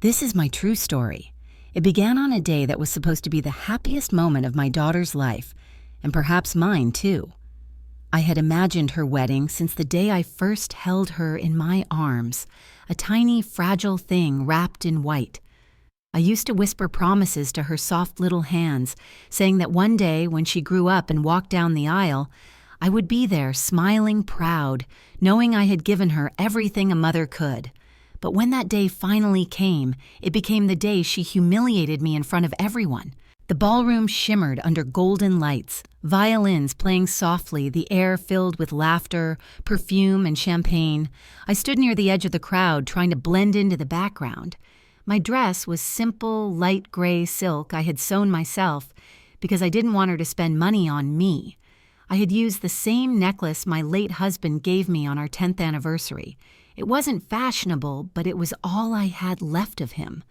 This is my true story. It began on a day that was supposed to be the happiest moment of my daughter's life, and perhaps mine too. I had imagined her wedding since the day I first held her in my arms, a tiny, fragile thing wrapped in white. I used to whisper promises to her soft little hands, saying that one day when she grew up and walked down the aisle, I would be there smiling proud, knowing I had given her everything a mother could. But when that day finally came, it became the day she humiliated me in front of everyone. The ballroom shimmered under golden lights, violins playing softly, the air filled with laughter, perfume, and champagne. I stood near the edge of the crowd, trying to blend into the background. My dress was simple, light gray silk I had sewn myself because I didn't want her to spend money on me. I had used the same necklace my late husband gave me on our 10th anniversary. It wasn't fashionable, but it was all I had left of him.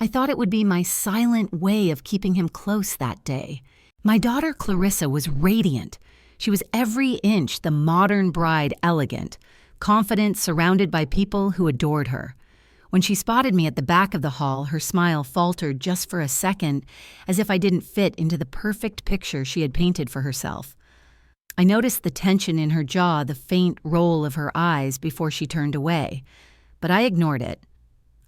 I thought it would be my silent way of keeping him close that day. My daughter Clarissa was radiant. She was every inch the modern bride, elegant, confident, surrounded by people who adored her. When she spotted me at the back of the hall, her smile faltered just for a second, as if I didn't fit into the perfect picture she had painted for herself. I noticed the tension in her jaw, the faint roll of her eyes before she turned away, but I ignored it.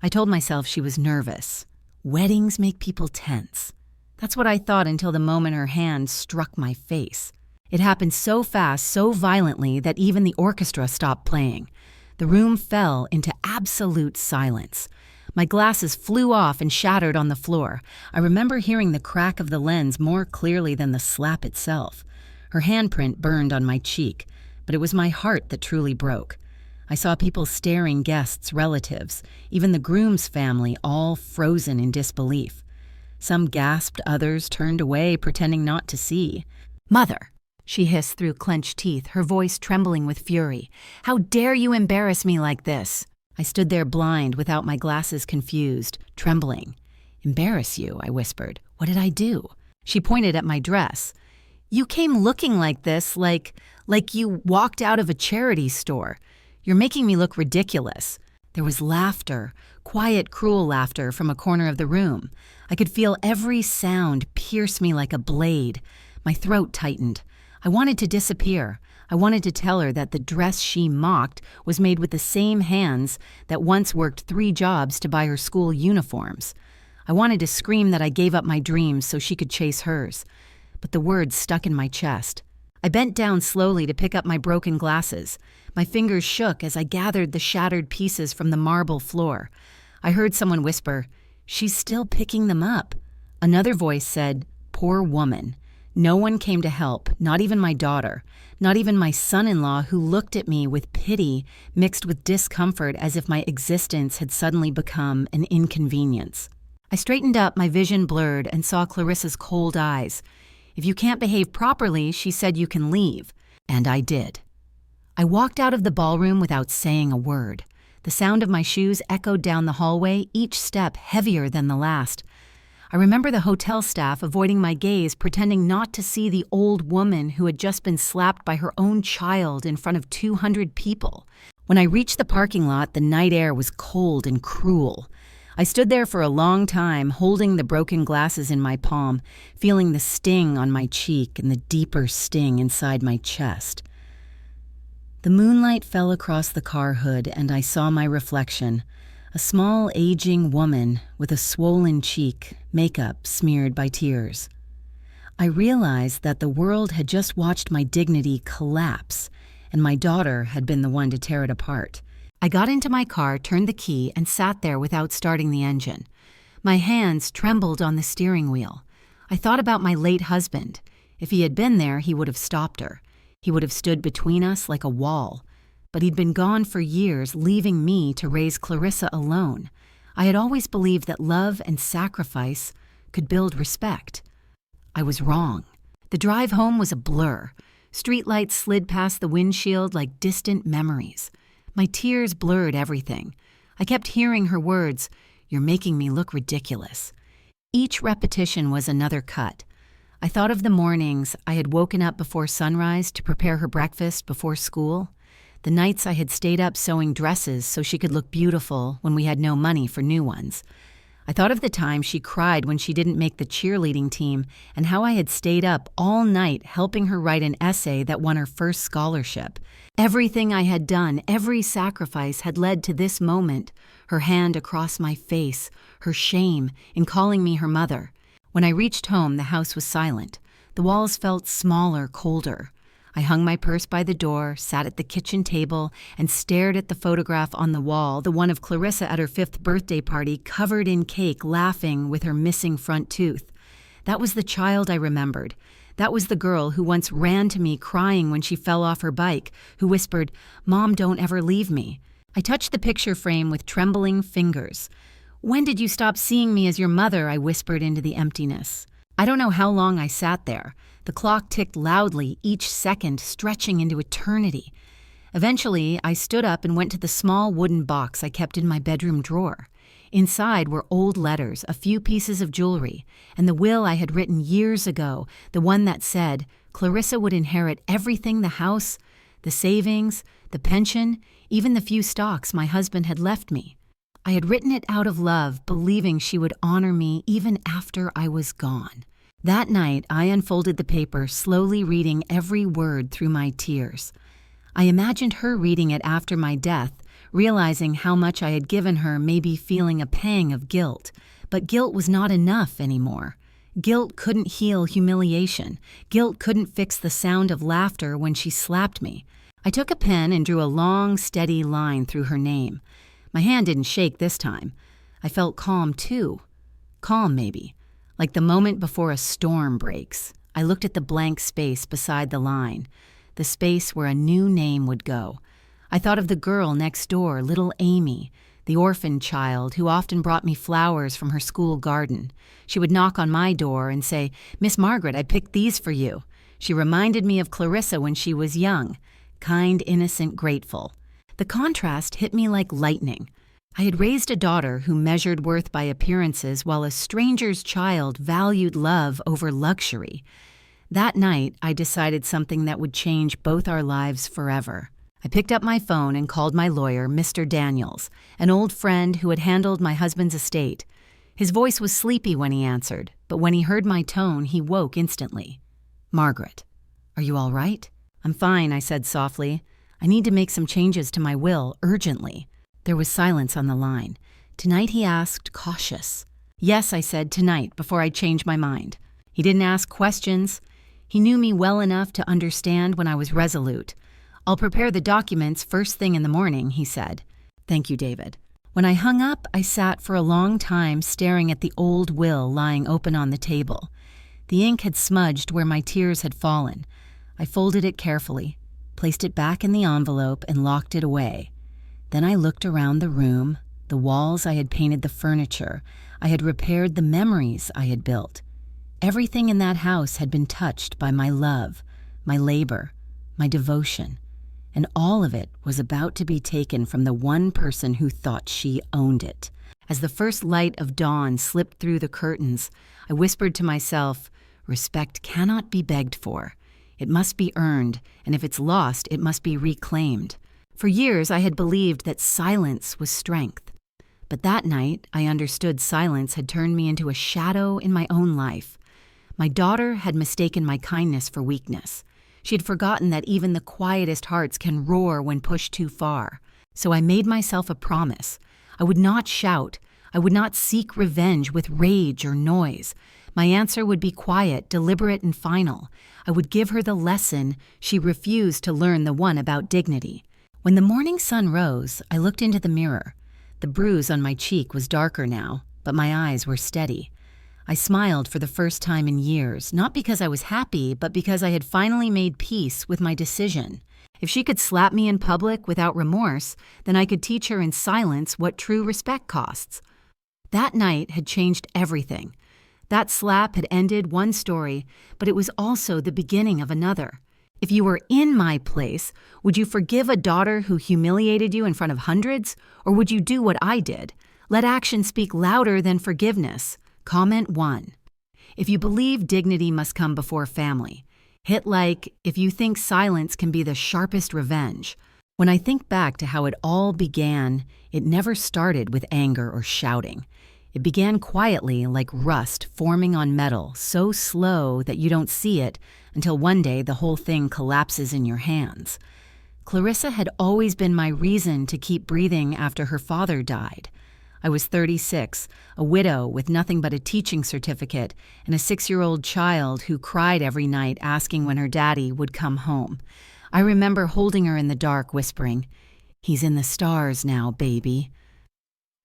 I told myself she was nervous. Weddings make people tense. That's what I thought until the moment her hand struck my face. It happened so fast, so violently, that even the orchestra stopped playing. The room fell into absolute silence. My glasses flew off and shattered on the floor. I remember hearing the crack of the lens more clearly than the slap itself. Her handprint burned on my cheek, but it was my heart that truly broke. I saw people staring, guests, relatives, even the groom's family, all frozen in disbelief. Some gasped, others turned away, pretending not to see. "Mother," she hissed through clenched teeth, her voice trembling with fury. "How dare you embarrass me like this?" I stood there blind, without my glasses, confused, trembling. "Embarrass you?" I whispered. "What did I do?" She pointed at my dress. "You came looking like this, like you walked out of a charity store. You're making me look ridiculous." There was laughter, quiet, cruel laughter from a corner of the room. I could feel every sound pierce me like a blade. My throat tightened. I wanted to disappear. I wanted to tell her that the dress she mocked was made with the same hands that once worked 3 jobs to buy her school uniforms. I wanted to scream that I gave up my dreams so she could chase hers. But the words stuck in my chest. I bent down slowly to pick up my broken glasses. My fingers shook as I gathered the shattered pieces from the marble floor. I heard someone whisper, "She's still picking them up." Another voice said, "Poor woman." No one came to help, not even my daughter, not even my son-in-law, who looked at me with pity mixed with discomfort, as if my existence had suddenly become an inconvenience. I straightened up, my vision blurred, and saw Clarissa's cold eyes. "If you can't behave properly," she said, "you can leave." And I did. I walked out of the ballroom without saying a word. The sound of my shoes echoed down the hallway, each step heavier than the last. I remember the hotel staff avoiding my gaze, pretending not to see the old woman who had just been slapped by her own child in front of 200 people. When I reached the parking lot, the night air was cold and cruel. I stood there for a long time, holding the broken glasses in my palm, feeling the sting on my cheek and the deeper sting inside my chest. The moonlight fell across the car hood, and I saw my reflection, a small, aging woman with a swollen cheek, makeup smeared by tears. I realized that the world had just watched my dignity collapse, and my daughter had been the one to tear it apart. I got into my car, turned the key, and sat there without starting the engine. My hands trembled on the steering wheel. I thought about my late husband. If he had been there, he would have stopped her. He would have stood between us like a wall. But he'd been gone for years, leaving me to raise Clarissa alone. I had always believed that love and sacrifice could build respect. I was wrong. The drive home was a blur. Streetlights slid past the windshield like distant memories. My tears blurred everything. I kept hearing her words, "You're making me look ridiculous." Each repetition was another cut. I thought of the mornings I had woken up before sunrise to prepare her breakfast before school. The nights I had stayed up sewing dresses so she could look beautiful when we had no money for new ones. I thought of the time she cried when she didn't make the cheerleading team and how I had stayed up all night helping her write an essay that won her first scholarship. Everything I had done, every sacrifice had led to this moment, her hand across my face, her shame in calling me her mother. When I reached home, the house was silent. The walls felt smaller, colder. I hung my purse by the door, sat at the kitchen table, and stared at the photograph on the wall, the one of Clarissa at her 5th birthday party, covered in cake, laughing with her missing front tooth. That was the child I remembered. That was the girl who once ran to me crying when she fell off her bike, who whispered, "Mom, don't ever leave me." I touched the picture frame with trembling fingers. "When did you stop seeing me as your mother?" I whispered into the emptiness. I don't know how long I sat there. The clock ticked loudly, each second stretching into eternity. Eventually, I stood up and went to the small wooden box I kept in my bedroom drawer. Inside were old letters, a few pieces of jewelry, and the will I had written years ago, the one that said Clarissa would inherit everything: the house, the savings, the pension, even the few stocks my husband had left me. I had written it out of love, believing she would honor me even after I was gone. That night, I unfolded the paper, slowly reading every word through my tears. I imagined her reading it after my death, realizing how much I had given her, maybe feeling a pang of guilt. But guilt was not enough anymore. Guilt couldn't heal humiliation. Guilt couldn't fix the sound of laughter when she slapped me. I took a pen and drew a long, steady line through her name. My hand didn't shake this time. I felt calm, too. Calm, maybe. Like the moment before a storm breaks. I looked at the blank space beside the line, the space where a new name would go. I thought of the girl next door, little Amy, the orphan child who often brought me flowers from her school garden. She would knock on my door and say, "Miss Margaret, I picked these for you." She reminded me of Clarissa when she was young, kind, innocent, grateful. The contrast hit me like lightning. I had raised a daughter who measured worth by appearances while a stranger's child valued love over luxury. That night, I decided something that would change both our lives forever. I picked up my phone and called my lawyer, Mr. Daniels, an old friend who had handled my husband's estate. His voice was sleepy when he answered, but when he heard my tone, he woke instantly. "Margaret, are you all right?" "I'm fine," I said softly. "I need to make some changes to my will, urgently." There was silence on the line. "Tonight?" he asked, cautious. "Yes," I said, "tonight, before I change my mind." He didn't ask questions. He knew me well enough to understand when I was resolute. "I'll prepare the documents first thing in the morning," he said. "Thank you, David." When I hung up, I sat for a long time staring at the old will lying open on the table. The ink had smudged where my tears had fallen. I folded it carefully, placed it back in the envelope, and locked it away. Then I looked around the room, the walls I had painted, the furniture. I had repaired the memories I had built. Everything in that house had been touched by my love, my labor, my devotion, and all of it was about to be taken from the one person who thought she owned it. As the first light of dawn slipped through the curtains, I whispered to myself, "Respect cannot be begged for. It must be earned, and if it's lost, it must be reclaimed." For years, I had believed that silence was strength. But that night, I understood silence had turned me into a shadow in my own life. My daughter had mistaken my kindness for weakness. She had forgotten that even the quietest hearts can roar when pushed too far. So I made myself a promise. I would not shout. I would not seek revenge with rage or noise. My answer would be quiet, deliberate, and final. I would give her the lesson she refused to learn, the one about dignity. When the morning sun rose, I looked into the mirror. The bruise on my cheek was darker now, but my eyes were steady. I smiled for the first time in years, not because I was happy, but because I had finally made peace with my decision. If she could slap me in public without remorse, then I could teach her in silence what true respect costs. That night had changed everything. That slap had ended one story, but it was also the beginning of another. If you were in my place, would you forgive a daughter who humiliated you in front of hundreds? Or would you do what I did? Let action speak louder than forgiveness. Comment 1. If you believe dignity must come before family, hit like if you think silence can be the sharpest revenge. When I think back to how it all began, it never started with anger or shouting. It began quietly, like rust forming on metal, so slow that you don't see it until one day the whole thing collapses in your hands. Clarissa had always been my reason to keep breathing after her father died. I was 36, a widow with nothing but a teaching certificate and a 6-year-old child who cried every night asking when her daddy would come home. I remember holding her in the dark, whispering, "He's in the stars now, baby."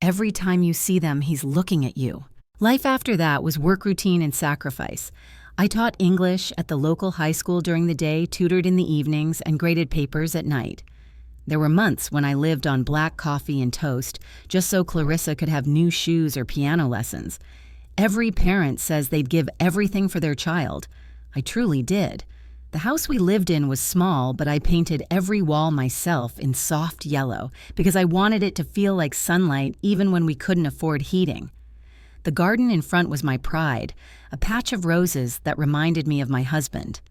Every time you see them, he's looking at you. Life after that was work routine and sacrifice. I taught English at the local high school during the day, tutored in the evenings, and graded papers at night. There were months when I lived on black coffee and toast, just so Clarissa could have new shoes or piano lessons. Every parent says they'd give everything for their child. I truly did. The house we lived in was small, but I painted every wall myself in soft yellow because I wanted it to feel like sunlight even when we couldn't afford heating. The garden in front was my pride, a patch of roses that reminded me of my husband.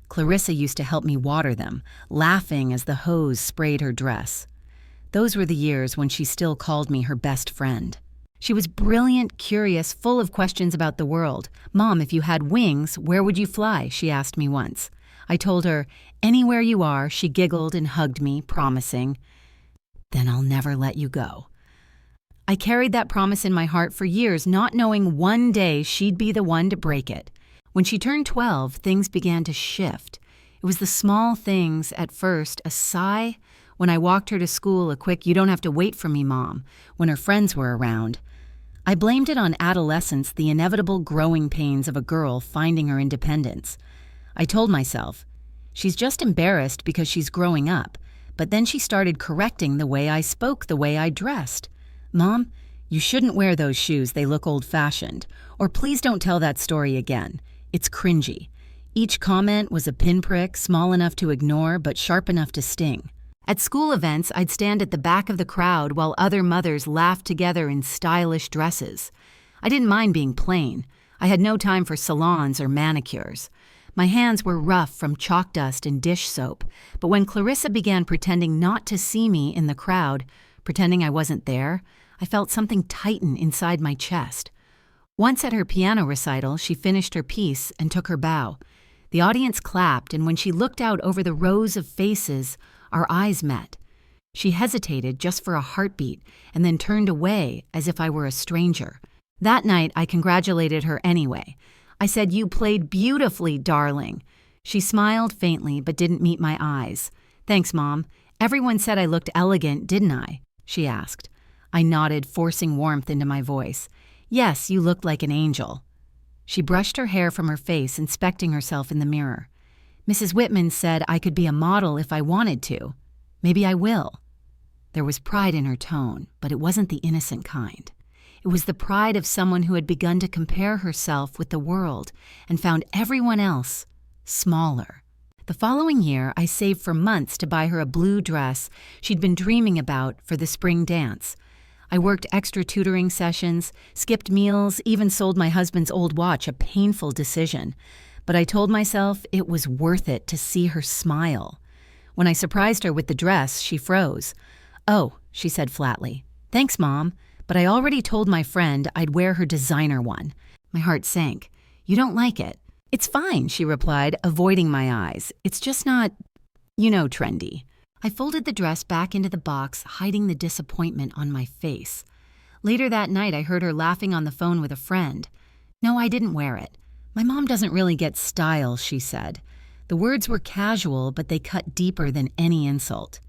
Clarissa used to help me water them, laughing as the hose sprayed her dress. Those were the years when she still called me her best friend. She was brilliant, curious, full of questions about the world. "Mom, if you had wings, where would you fly?" she asked me once. I told her, "Anywhere you are." She giggled and hugged me, promising, "Then I'll never let you go." I carried that promise in my heart for years, not knowing one day she'd be the one to break it. When she turned 12, things began to shift. It was the small things at first, a sigh when I walked her to school, a quick "You don't have to wait for me, Mom," when her friends were around. I blamed it on adolescence, the inevitable growing pains of a girl finding her independence. I told myself, she's just embarrassed because she's growing up, but then she started correcting the way I spoke, the way I dressed. "Mom, you shouldn't wear those shoes, they look old-fashioned," or "Please don't tell that story again. It's cringy." Each comment was a pinprick, small enough to ignore but sharp enough to sting. At school events, I'd stand at the back of the crowd while other mothers laughed together in stylish dresses. I didn't mind being plain. I had no time for salons or manicures. My hands were rough from chalk dust and dish soap, but when Clarissa began pretending not to see me in the crowd, pretending I wasn't there, I felt something tighten inside my chest. Once at her piano recital, she finished her piece and took her bow. The audience clapped, and when she looked out over the rows of faces, our eyes met. She hesitated just for a heartbeat and then turned away as if I were a stranger. That night, I congratulated her anyway. I said, "You played beautifully, darling." She smiled faintly but didn't meet my eyes. "Thanks, Mom. Everyone said I looked elegant, didn't I?" she asked. I nodded, forcing warmth into my voice. "Yes, you looked like an angel." She brushed her hair from her face, inspecting herself in the mirror. "Mrs. Whitman said I could be a model if I wanted to. Maybe I will." There was pride in her tone, but it wasn't the innocent kind. It was the pride of someone who had begun to compare herself with the world and found everyone else smaller. The following year, I saved for months to buy her a blue dress she'd been dreaming about for the spring dance. I worked extra tutoring sessions, skipped meals, even sold my husband's old watch, a painful decision. But I told myself it was worth it to see her smile. When I surprised her with the dress, she froze. "Oh," she said flatly. "Thanks, Mom, but I already told my friend I'd wear her designer one." My heart sank. "You don't like it?" "It's fine," she replied, avoiding my eyes. "It's just not, trendy." I folded the dress back into the box, hiding the disappointment on my face. Later that night, I heard her laughing on the phone with a friend. "No, I didn't wear it. My mom doesn't really get style," she said. The words were casual, but they cut deeper than any insult.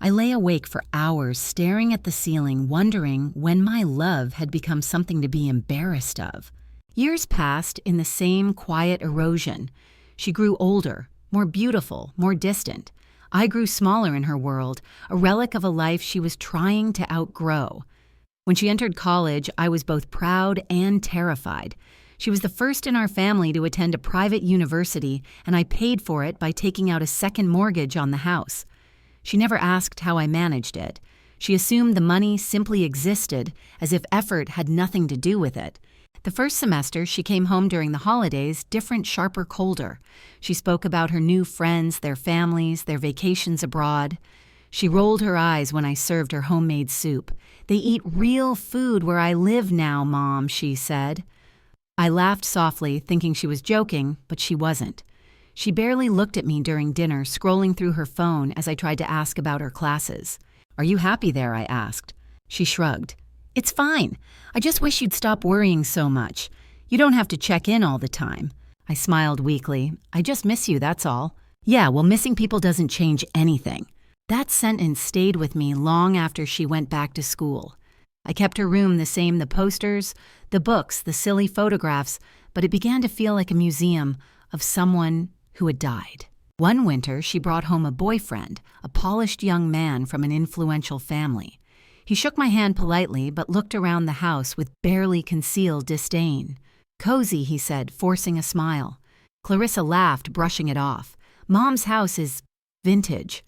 I lay awake for hours, staring at the ceiling, wondering when my love had become something to be embarrassed of. Years passed in the same quiet erosion. She grew older, more beautiful, more distant. I grew smaller in her world, a relic of a life she was trying to outgrow. When she entered college, I was both proud and terrified. She was the first in our family to attend a private university, and I paid for it by taking out a second mortgage on the house. She never asked how I managed it. She assumed the money simply existed, as if effort had nothing to do with it. The first semester, she came home during the holidays, different, sharper, colder. She spoke about her new friends, their families, their vacations abroad. She rolled her eyes when I served her homemade soup. "They eat real food where I live now, Mom," she said. I laughed softly, thinking she was joking, but she wasn't. She barely looked at me during dinner, scrolling through her phone as I tried to ask about her classes. "Are you happy there?" I asked. She shrugged. "It's fine. I just wish you'd stop worrying so much. You don't have to check in all the time." I smiled weakly. "I just miss you, that's all." "Yeah, well, missing people doesn't change anything." That sentence stayed with me long after she went back to school. I kept her room the same, the posters, the books, the silly photographs, but it began to feel like a museum of someone who had died. One winter, she brought home a boyfriend, a polished young man from an influential family. He shook my hand politely, but looked around the house with barely concealed disdain. "Cozy," he said, forcing a smile. Clarissa laughed, brushing it off. "Mom's house is vintage."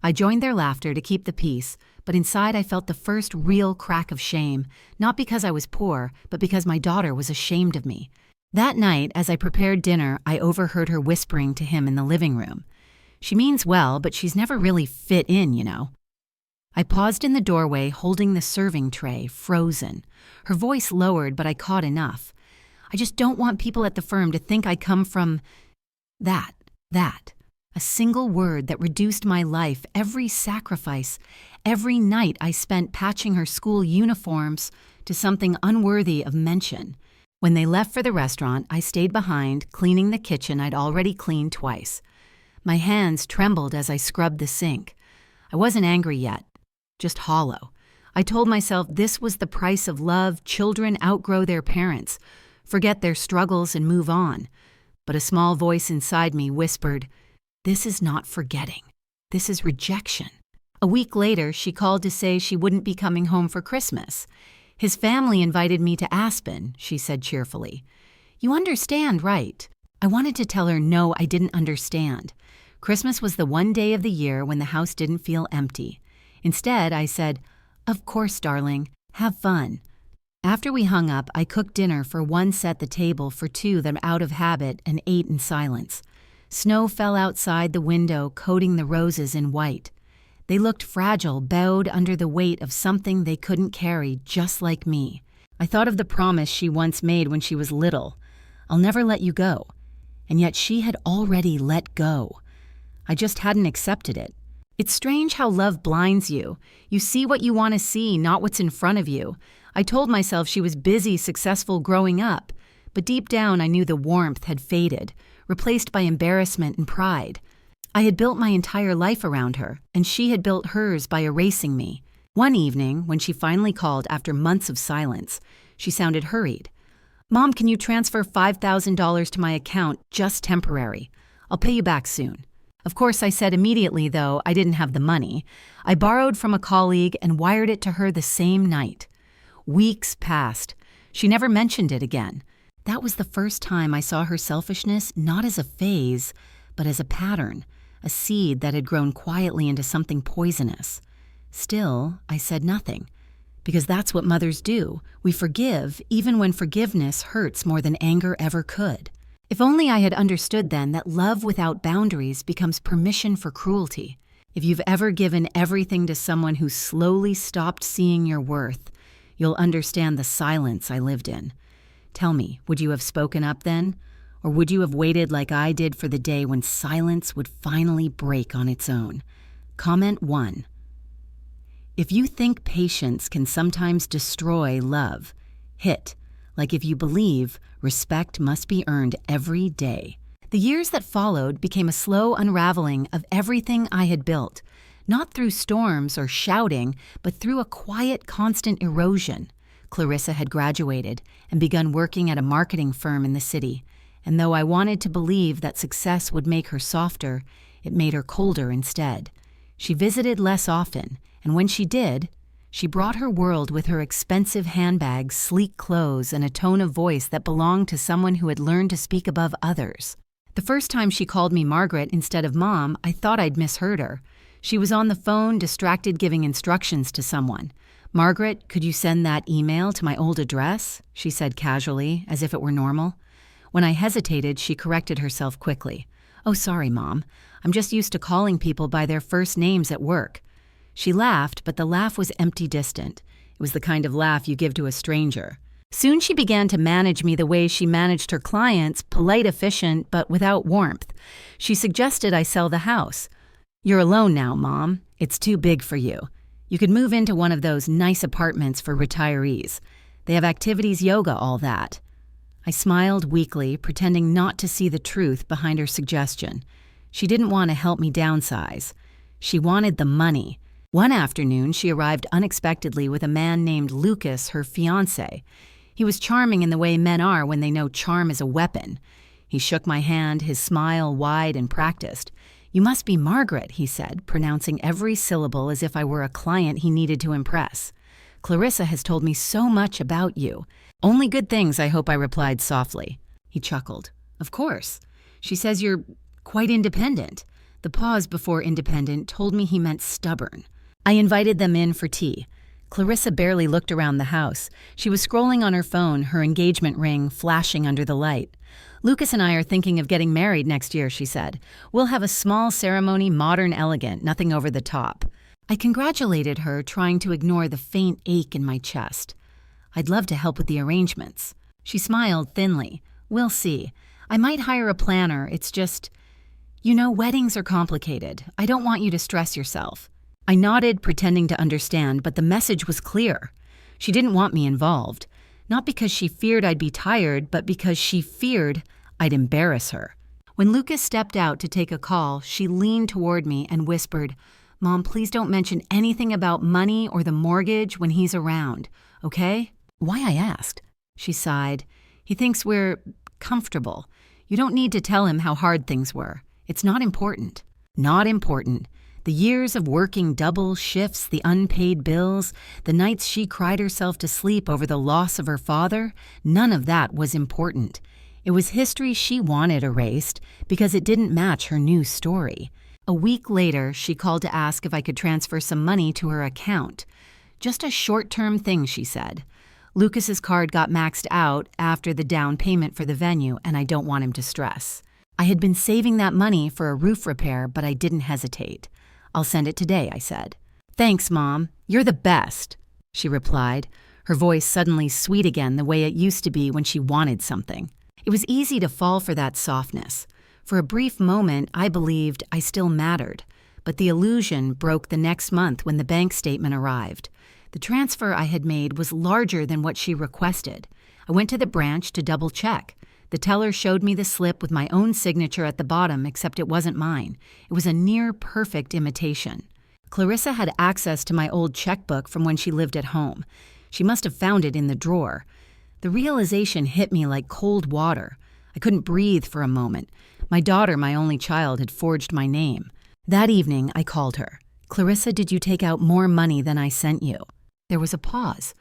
I joined their laughter to keep the peace, but inside I felt the first real crack of shame, not because I was poor, but because my daughter was ashamed of me. That night, as I prepared dinner, I overheard her whispering to him in the living room. "She means well, but she's never really fit in, you know." I paused in the doorway, holding the serving tray, frozen. Her voice lowered, but I caught enough. "I just don't want people at the firm to think I come from that. A single word that reduced my life, every sacrifice, every night I spent patching her school uniforms to something unworthy of mention. When they left for the restaurant, I stayed behind, cleaning the kitchen I'd already cleaned twice. My hands trembled as I scrubbed the sink. I wasn't angry yet, just hollow. I told myself this was the price of love. Children outgrow their parents, forget their struggles, and move on. But a small voice inside me whispered, "This is not forgetting. This is rejection." A week later, she called to say she wouldn't be coming home for Christmas. "His family invited me to Aspen," she said cheerfully. "You understand, right?" I wanted to tell her no, I didn't understand. Christmas was the one day of the year when the house didn't feel empty. Instead, I said, "Of course, darling. Have fun." After we hung up, I cooked dinner for one, set the table for two that out of habit, and ate in silence. Snow fell outside the window, coating the roses in white. They looked fragile, bowed under the weight of something they couldn't carry, just like me. I thought of the promise she once made when she was little. "I'll never let you go." And yet she had already let go. I just hadn't accepted it. It's strange how love blinds you. You see what you want to see, not what's in front of you. I told myself she was busy, successful growing up, but deep down I knew the warmth had faded, replaced by embarrassment and pride. I had built my entire life around her, and she had built hers by erasing me. One evening, when she finally called after months of silence, she sounded hurried. "Mom, can you transfer $5,000 to my account, just temporary? I'll pay you back soon." Of course, I said immediately, though I didn't have the money. I borrowed from a colleague and wired it to her the same night. Weeks passed. She never mentioned it again. That was the first time I saw her selfishness not as a phase, but as a pattern, a seed that had grown quietly into something poisonous. Still, I said nothing, because that's what mothers do. We forgive, even when forgiveness hurts more than anger ever could. If only I had understood then that love without boundaries becomes permission for cruelty. If you've ever given everything to someone who slowly stopped seeing your worth, you'll understand the silence I lived in. Tell me, would you have spoken up then? Or would you have waited like I did for the day when silence would finally break on its own? Comment 1. If you think patience can sometimes destroy love, hit, like if you believe respect must be earned every day. The years that followed became a slow unraveling of everything I had built, not through storms or shouting, but through a quiet, constant erosion. Clarissa had graduated and begun working at a marketing firm in the city, and though I wanted to believe that success would make her softer, it made her colder instead. She visited less often, and when she did, she brought her world with her expensive handbags, sleek clothes, and a tone of voice that belonged to someone who had learned to speak above others. The first time she called me Margaret instead of Mom, I thought I'd misheard her. She was on the phone, distracted, giving instructions to someone. "Margaret, could you send that email to my old address?" she said casually, as if it were normal. When I hesitated, she corrected herself quickly. "Oh, sorry, Mom. I'm just used to calling people by their first names at work." She laughed, but the laugh was empty distant. It was the kind of laugh you give to a stranger. Soon she began to manage me the way she managed her clients, polite, efficient, but without warmth. She suggested I sell the house. "You're alone now, Mom. It's too big for you. You could move into one of those nice apartments for retirees. They have activities, yoga, all that." I smiled weakly, pretending not to see the truth behind her suggestion. She didn't want to help me downsize. She wanted the money. One afternoon, she arrived unexpectedly with a man named Lucas, her fiancé. He was charming in the way men are when they know charm is a weapon. He shook my hand, his smile wide and practiced. "You must be Margaret," he said, pronouncing every syllable as if I were a client he needed to impress. "Clarissa has told me so much about you." "Only good things, I hope," I replied softly. He chuckled. "Of course. She says you're quite independent." The pause before independent told me he meant stubborn. I invited them in for tea. Clarissa barely looked around the house. She was scrolling on her phone, her engagement ring flashing under the light. "Lucas and I are thinking of getting married next year," she said. "We'll have a small ceremony, modern, elegant, nothing over the top." I congratulated her, trying to ignore the faint ache in my chest. "I'd love to help with the arrangements." She smiled thinly. "We'll see. I might hire a planner. It's just, weddings are complicated. I don't want you to stress yourself." I nodded, pretending to understand, but the message was clear. She didn't want me involved. Not because she feared I'd be tired, but because she feared I'd embarrass her. When Lucas stepped out to take a call, she leaned toward me and whispered, "Mom, please don't mention anything about money or the mortgage when he's around, okay?" "Why?" I asked. She sighed. "He thinks we're comfortable. You don't need to tell him how hard things were. It's not important." Not important. The years of working double shifts, the unpaid bills, the nights she cried herself to sleep over the loss of her father, none of that was important. It was history she wanted erased because it didn't match her new story. A week later, she called to ask if I could transfer some money to her account. "Just a short-term thing," she said. "Lucas's card got maxed out after the down payment for the venue, and I don't want him to stress." I had been saving that money for a roof repair, but I didn't hesitate. "I'll send it today," I said. "Thanks, Mom. You're the best," she replied, her voice suddenly sweet again the way it used to be when she wanted something. It was easy to fall for that softness. For a brief moment, I believed I still mattered, but the illusion broke the next month when the bank statement arrived. The transfer I had made was larger than what she requested. I went to the branch to double-check. The teller showed me the slip with my own signature at the bottom, except it wasn't mine. It was a near-perfect imitation. Clarissa had access to my old checkbook from when she lived at home. She must have found it in the drawer. The realization hit me like cold water. I couldn't breathe for a moment. My daughter, my only child, had forged my name. That evening, I called her. "Clarissa, did you take out more money than I sent you?" There was a pause.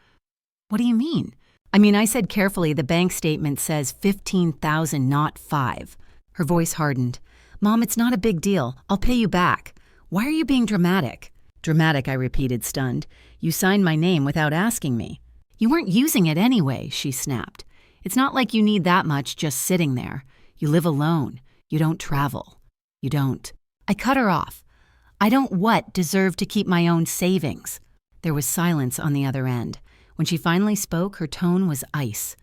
"What do you mean?" I said carefully, "The bank statement says 15,000, not 5. Her voice hardened. "Mom, it's not a big deal. I'll pay you back." "Why are you being dramatic?" "Dramatic," I repeated, stunned. "You signed my name without asking me." "You weren't using it anyway," she snapped. "It's not like you need that much just sitting there. You live alone. You don't travel. You don't." I cut her off. "I don't deserve to keep my own savings." There was silence on the other end. When she finally spoke, her tone was ice.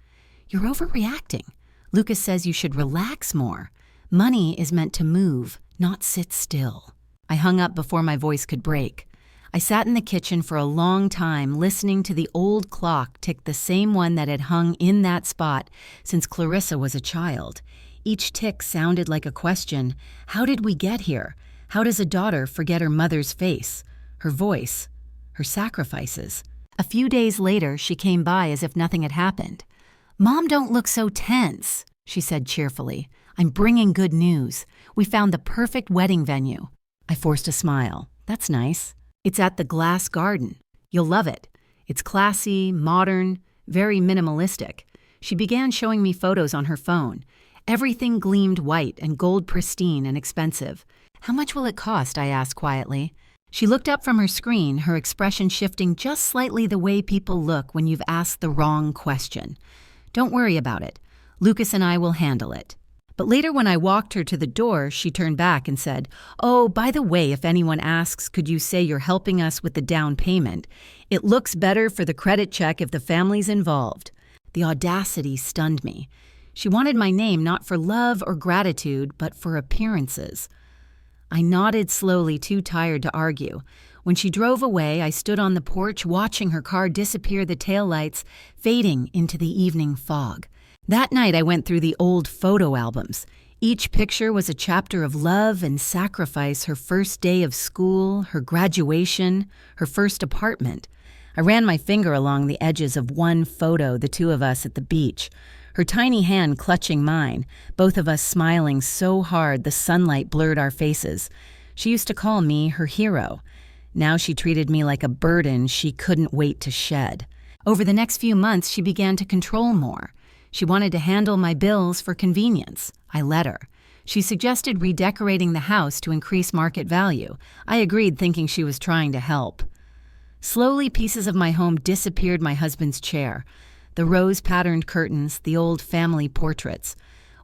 "You're overreacting. Lucas says you should relax more. Money is meant to move, not sit still." I hung up before my voice could break. I sat in the kitchen for a long time, listening to the old clock tick, the same one that had hung in that spot since Clarissa was a child. Each tick sounded like a question. How did we get here? How does a daughter forget her mother's face, her voice, her sacrifices? A few days later, she came by as if nothing had happened. "Mom, don't look so tense," she said cheerfully. "I'm bringing good news. We found the perfect wedding venue." I forced a smile. "That's nice. It's at the Glass Garden. You'll love it. It's classy, modern, very minimalistic." She began showing me photos on her phone. Everything gleamed white and gold pristine and expensive. "How much will it cost?" I asked quietly. She looked up from her screen, her expression shifting just slightly the way people look when you've asked the wrong question. "Don't worry about it. Lucas and I will handle it." But later when I walked her to the door, she turned back and said, "Oh, by the way, if anyone asks, could you say you're helping us with the down payment? It looks better for the credit check if the family's involved." The audacity stunned me. She wanted my name not for love or gratitude, but for appearances. I nodded slowly, too tired to argue. When she drove away, I stood on the porch watching her car disappear the taillights, fading into the evening fog. That night I went through the old photo albums. Each picture was a chapter of love and sacrifice: her first day of school, her graduation, her first apartment. I ran my finger along the edges of one photo, the two of us at the beach, her tiny hand clutching mine, both of us smiling so hard the sunlight blurred our faces. She used to call me her hero. Now she treated me like a burden she couldn't wait to shed. Over the next few months, she began to control more. She wanted to handle my bills for convenience. I let her. She suggested redecorating the house to increase market value. I agreed, thinking she was trying to help. Slowly, pieces of my home disappeared: my husband's chair, the rose-patterned curtains, the old family portraits.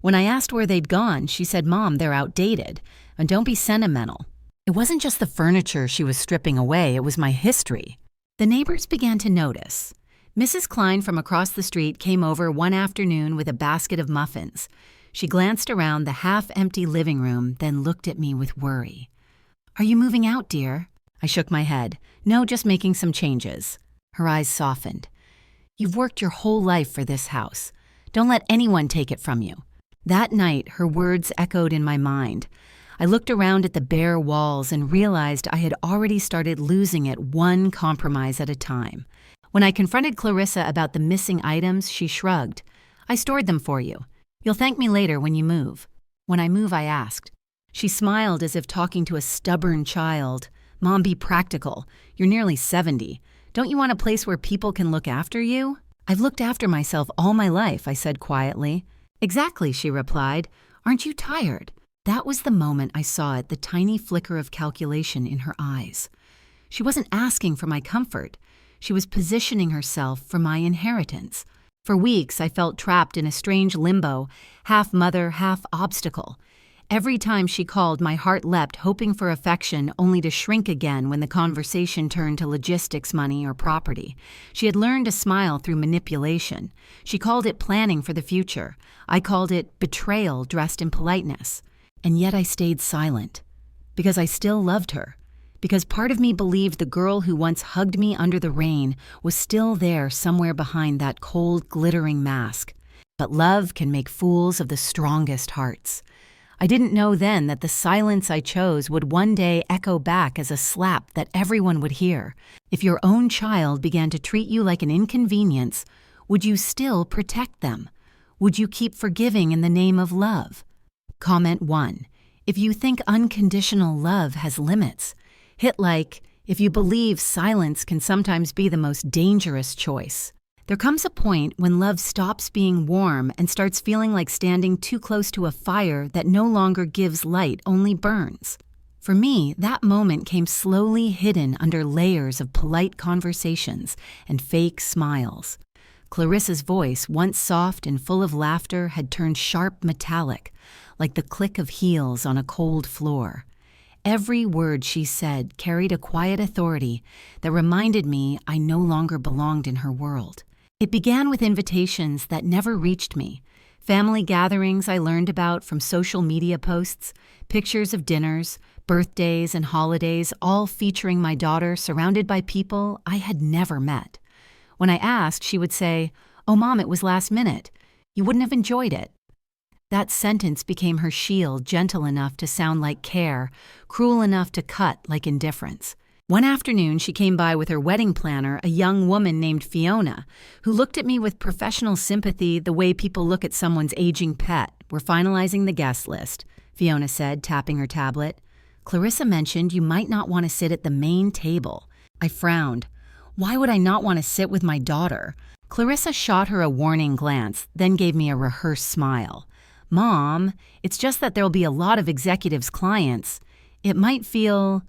When I asked where they'd gone, she said, "Mom, they're outdated. And don't be sentimental." It wasn't just the furniture she was stripping away, it was my history. The neighbors began to notice. Mrs. Klein from across the street came over one afternoon with a basket of muffins. She glanced around the half-empty living room, then looked at me with worry. "Are you moving out, dear?" I shook my head. "No, just making some changes." Her eyes softened. "You've worked your whole life for this house. Don't let anyone take it from you." That night, her words echoed in my mind. I looked around at the bare walls and realized I had already started losing it one compromise at a time. When I confronted Clarissa about the missing items, she shrugged. "I stored them for you. You'll thank me later when you move." When I move, I asked. She smiled as if talking to a stubborn child. "Mom, be practical. You're nearly 70. Don't you want a place where people can look after you?" "I've looked after myself all my life," I said quietly. "Exactly," she replied. "Aren't you tired?" That was the moment I saw it, the tiny flicker of calculation in her eyes. She wasn't asking for my comfort. She was positioning herself for my inheritance. For weeks, I felt trapped in a strange limbo, half mother, half obstacle. Every time she called, my heart leapt, hoping for affection, only to shrink again when the conversation turned to logistics, money, or property. She had learned to smile through manipulation. She called it planning for the future. I called it betrayal dressed in politeness. And yet I stayed silent, because I still loved her, because part of me believed the girl who once hugged me under the rain was still there somewhere behind that cold, glittering mask. But love can make fools of the strongest hearts. I didn't know then that the silence I chose would one day echo back as a slap that everyone would hear. If your own child began to treat you like an inconvenience, would you still protect them? Would you keep forgiving in the name of love? Comment 1. If you think unconditional love has limits. Hit like if you believe silence can sometimes be the most dangerous choice. There comes a point when love stops being warm and starts feeling like standing too close to a fire that no longer gives light, only burns. For me, that moment came slowly hidden under layers of polite conversations and fake smiles. Clarissa's voice, once soft and full of laughter, had turned sharp metallic, like the click of heels on a cold floor. Every word she said carried a quiet authority that reminded me I no longer belonged in her world. It began with invitations that never reached me, family gatherings I learned about from social media posts, pictures of dinners, birthdays, and holidays, all featuring my daughter surrounded by people I had never met. When I asked, she would say, "Oh, Mom, it was last minute. You wouldn't have enjoyed it." That sentence became her shield, gentle enough to sound like care, cruel enough to cut like indifference. One afternoon, she came by with her wedding planner, a young woman named Fiona, who looked at me with professional sympathy the way people look at someone's aging pet. "We're finalizing the guest list," Fiona said, tapping her tablet. "Clarissa mentioned you might not want to sit at the main table." I frowned. Why would I not want to sit with my daughter? Clarissa shot her a warning glance, then gave me a rehearsed smile. "Mom, it's just that there'll be a lot of executives' clients. It might feel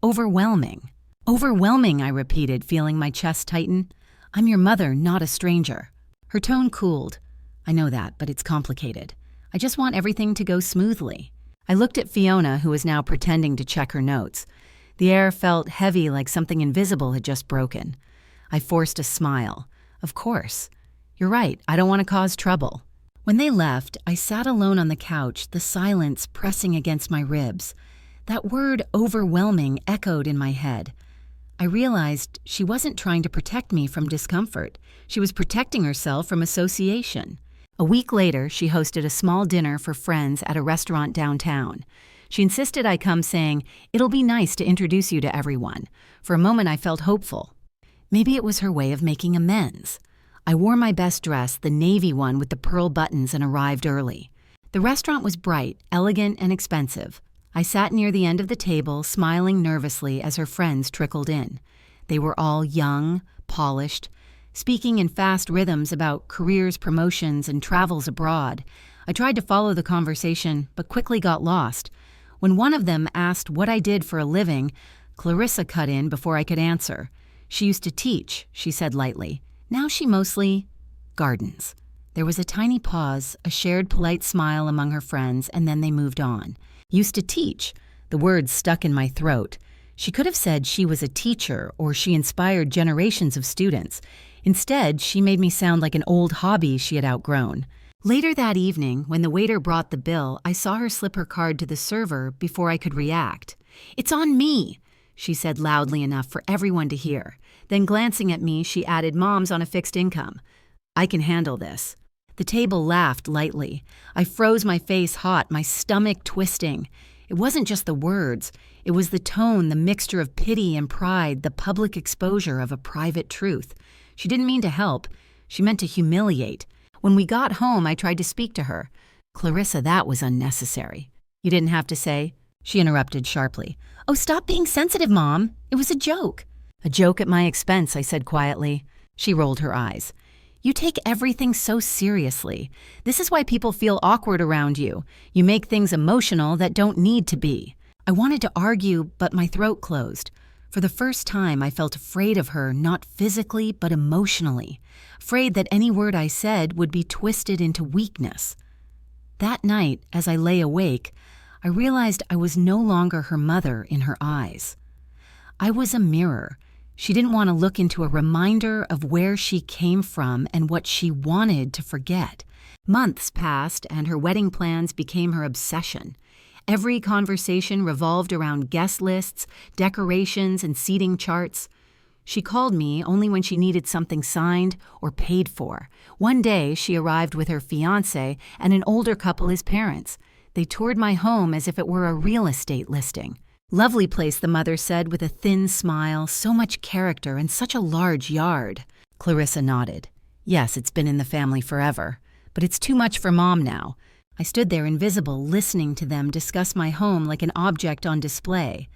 overwhelming." "Overwhelming," I repeated, feeling my chest tighten. "I'm your mother, not a stranger." Her tone cooled. "I know that, but it's complicated. I just want everything to go smoothly." I looked at Fiona, who was now pretending to check her notes. The air felt heavy, like something invisible had just broken. I forced a smile. "Of course. You're right, I don't want to cause trouble." When they left, I sat alone on the couch, the silence pressing against my ribs. That word overwhelming echoed in my head. I realized she wasn't trying to protect me from discomfort. She was protecting herself from association. A week later, she hosted a small dinner for friends at a restaurant downtown. She insisted I come, saying, "It'll be nice to introduce you to everyone." For a moment, I felt hopeful. Maybe it was her way of making amends. I wore my best dress, the navy one with the pearl buttons, and arrived early. The restaurant was bright, elegant, and expensive. I sat near the end of the table, smiling nervously as her friends trickled in. They were all young, polished, speaking in fast rhythms about careers, promotions, and travels abroad. I tried to follow the conversation, but quickly got lost. When one of them asked what I did for a living, Clarissa cut in before I could answer. "She used to teach," she said lightly. "Now she mostly gardens." There was a tiny pause, a shared polite smile among her friends, and then they moved on. "Used to teach." The words stuck in my throat. She could have said she was a teacher or she inspired generations of students. Instead, she made me sound like an old hobby she had outgrown. Later that evening, when the waiter brought the bill, I saw her slip her card to the server before I could react. "It's on me," she said loudly enough for everyone to hear. Then glancing at me, she added, "Mom's on a fixed income. I can handle this." The table laughed lightly. I froze, my face hot, my stomach twisting. It wasn't just the words. It was the tone, the mixture of pity and pride, the public exposure of a private truth. She didn't mean to help. She meant to humiliate. When we got home, I tried to speak to her. "Clarissa, that was unnecessary." "You didn't have to say," she interrupted sharply. "Oh, stop being sensitive, Mom. It was a joke." "A joke at my expense," I said quietly. She rolled her eyes. "You take everything so seriously. This is why people feel awkward around you. You make things emotional that don't need to be." I wanted to argue, but my throat closed. For the first time, I felt afraid of her, not physically, but emotionally. Afraid that any word I said would be twisted into weakness. That night, as I lay awake, I realized I was no longer her mother in her eyes. I was a mirror. She didn't want to look into a reminder of where she came from and what she wanted to forget. Months passed, and her wedding plans became her obsession. Every conversation revolved around guest lists, decorations, and seating charts. She called me only when she needed something signed or paid for. One day, she arrived with her fiancé and an older couple, his parents. They toured my home as if it were a real estate listing. "Lovely place," the mother said with a thin smile, "so much character and such a large yard." Clarissa nodded. "Yes, it's been in the family forever, but it's too much for Mom now." I stood there invisible, listening to them discuss my home like an object on display.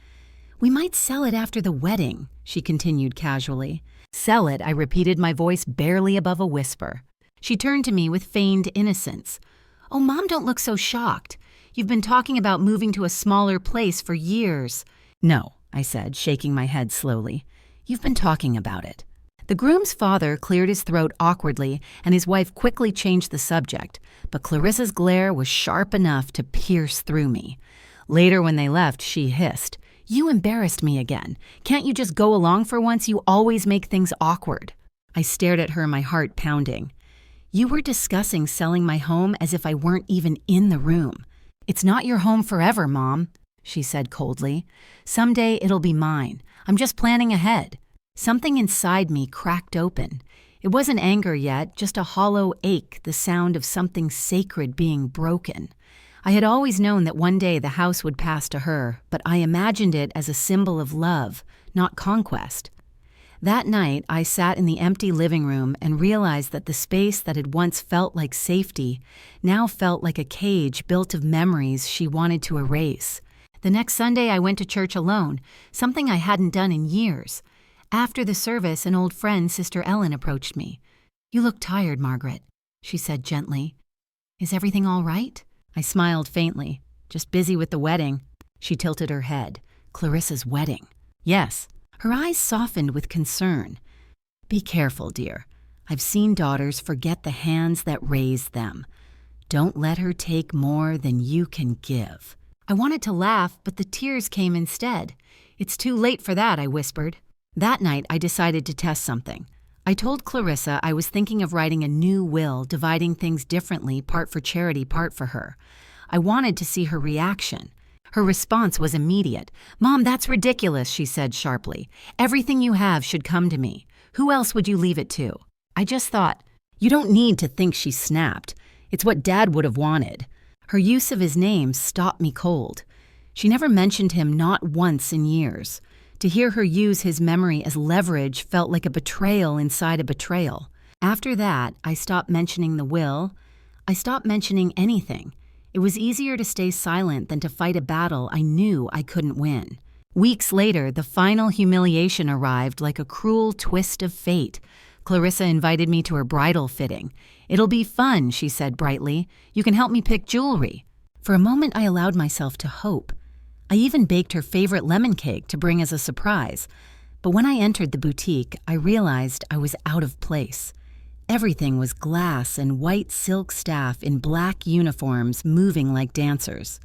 "We might sell it after the wedding," she continued casually. "Sell it," I repeated, my voice barely above a whisper. She turned to me with feigned innocence. "Oh, Mom, don't look so shocked. You've been talking about moving to a smaller place for years." "No," I said, shaking my head slowly. "You've been talking about it." The groom's father cleared his throat awkwardly, and his wife quickly changed the subject, but Clarissa's glare was sharp enough to pierce through me. Later, when they left, she hissed, "You embarrassed me again. Can't you just go along for once? You always make things awkward." I stared at her, my heart pounding. "You were discussing selling my home as if I weren't even in the room." "It's not your home forever, Mom," she said coldly. "Someday it'll be mine. I'm just planning ahead." Something inside me cracked open. It wasn't anger yet, just a hollow ache, the sound of something sacred being broken. I had always known that one day the house would pass to her, but I imagined it as a symbol of love, not conquest. That night, I sat in the empty living room and realized that the space that had once felt like safety now felt like a cage built of memories she wanted to erase. The next Sunday, I went to church alone, something I hadn't done in years. After the service, an old friend, Sister Ellen, approached me. "You look tired, Margaret," she said gently. "Is everything all right?" I smiled faintly. "Just busy with the wedding." She tilted her head. "Clarissa's wedding." "Yes." Her eyes softened with concern. "Be careful, dear. I've seen daughters forget the hands that raised them." Don't let her take more than you can give." I wanted to laugh, but the tears came instead. "It's too late for that," I whispered. That night, I decided to test something. I told Clarissa I was thinking of writing a new will, dividing things differently, part for charity, part for her. I wanted to see her reaction. Her response was immediate. "Mom, that's ridiculous," she said sharply. "Everything you have should come to me. Who else would you leave it to?" I just thought, you don't need to think she snapped. It's what Dad would have wanted. Her use of his name stopped me cold. She never mentioned him, not once in years. To hear her use his memory as leverage felt like a betrayal inside a betrayal. After that, I stopped mentioning the will. I stopped mentioning anything. It was easier to stay silent than to fight a battle I knew I couldn't win. Weeks later, the final humiliation arrived like a cruel twist of fate. Clarissa invited me to her bridal fitting. "It'll be fun," she said brightly. "You can help me pick jewelry." For a moment, I allowed myself to hope. I even baked her favorite lemon cake to bring as a surprise. But when I entered the boutique, I realized I was out of place. Everything was glass and white silk staff in black uniforms moving like dancers.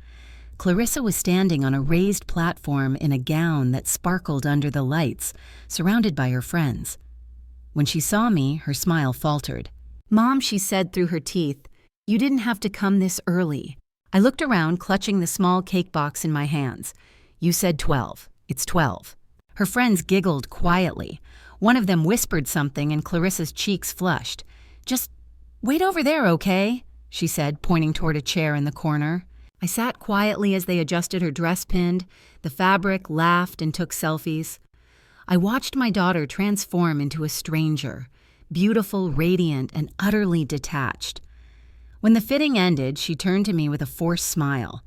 Clarissa was standing on a raised platform in a gown that sparkled under the lights, surrounded by her friends. When she saw me, her smile faltered. "Mom," she said through her teeth, "you didn't have to come this early." I looked around, clutching the small cake box in my hands. "You said 12. It's 12. Her friends giggled quietly. One of them whispered something and Clarissa's cheeks flushed. "Just wait over there, okay?" she said, pointing toward a chair in the corner. I sat quietly as they adjusted her dress pinned. The fabric, laughed, and took selfies. I watched my daughter transform into a stranger, beautiful, radiant, and utterly detached. When the fitting ended, she turned to me with a forced smile.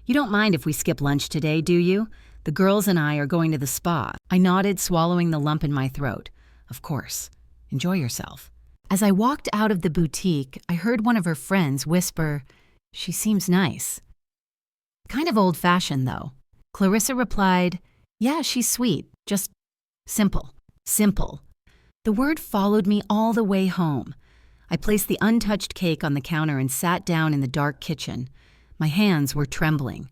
"You don't mind if we skip lunch today, do you? The girls and I are going to the spa." I nodded, swallowing the lump in my throat. "Of course. Enjoy yourself." As I walked out of the boutique, I heard one of her friends whisper, "She seems nice." Kind of old-fashioned, though. Clarissa replied, "Yeah, she's sweet. Just simple. Simple." The word followed me all the way home. I placed the untouched cake on the counter and sat down in the dark kitchen. My hands were trembling.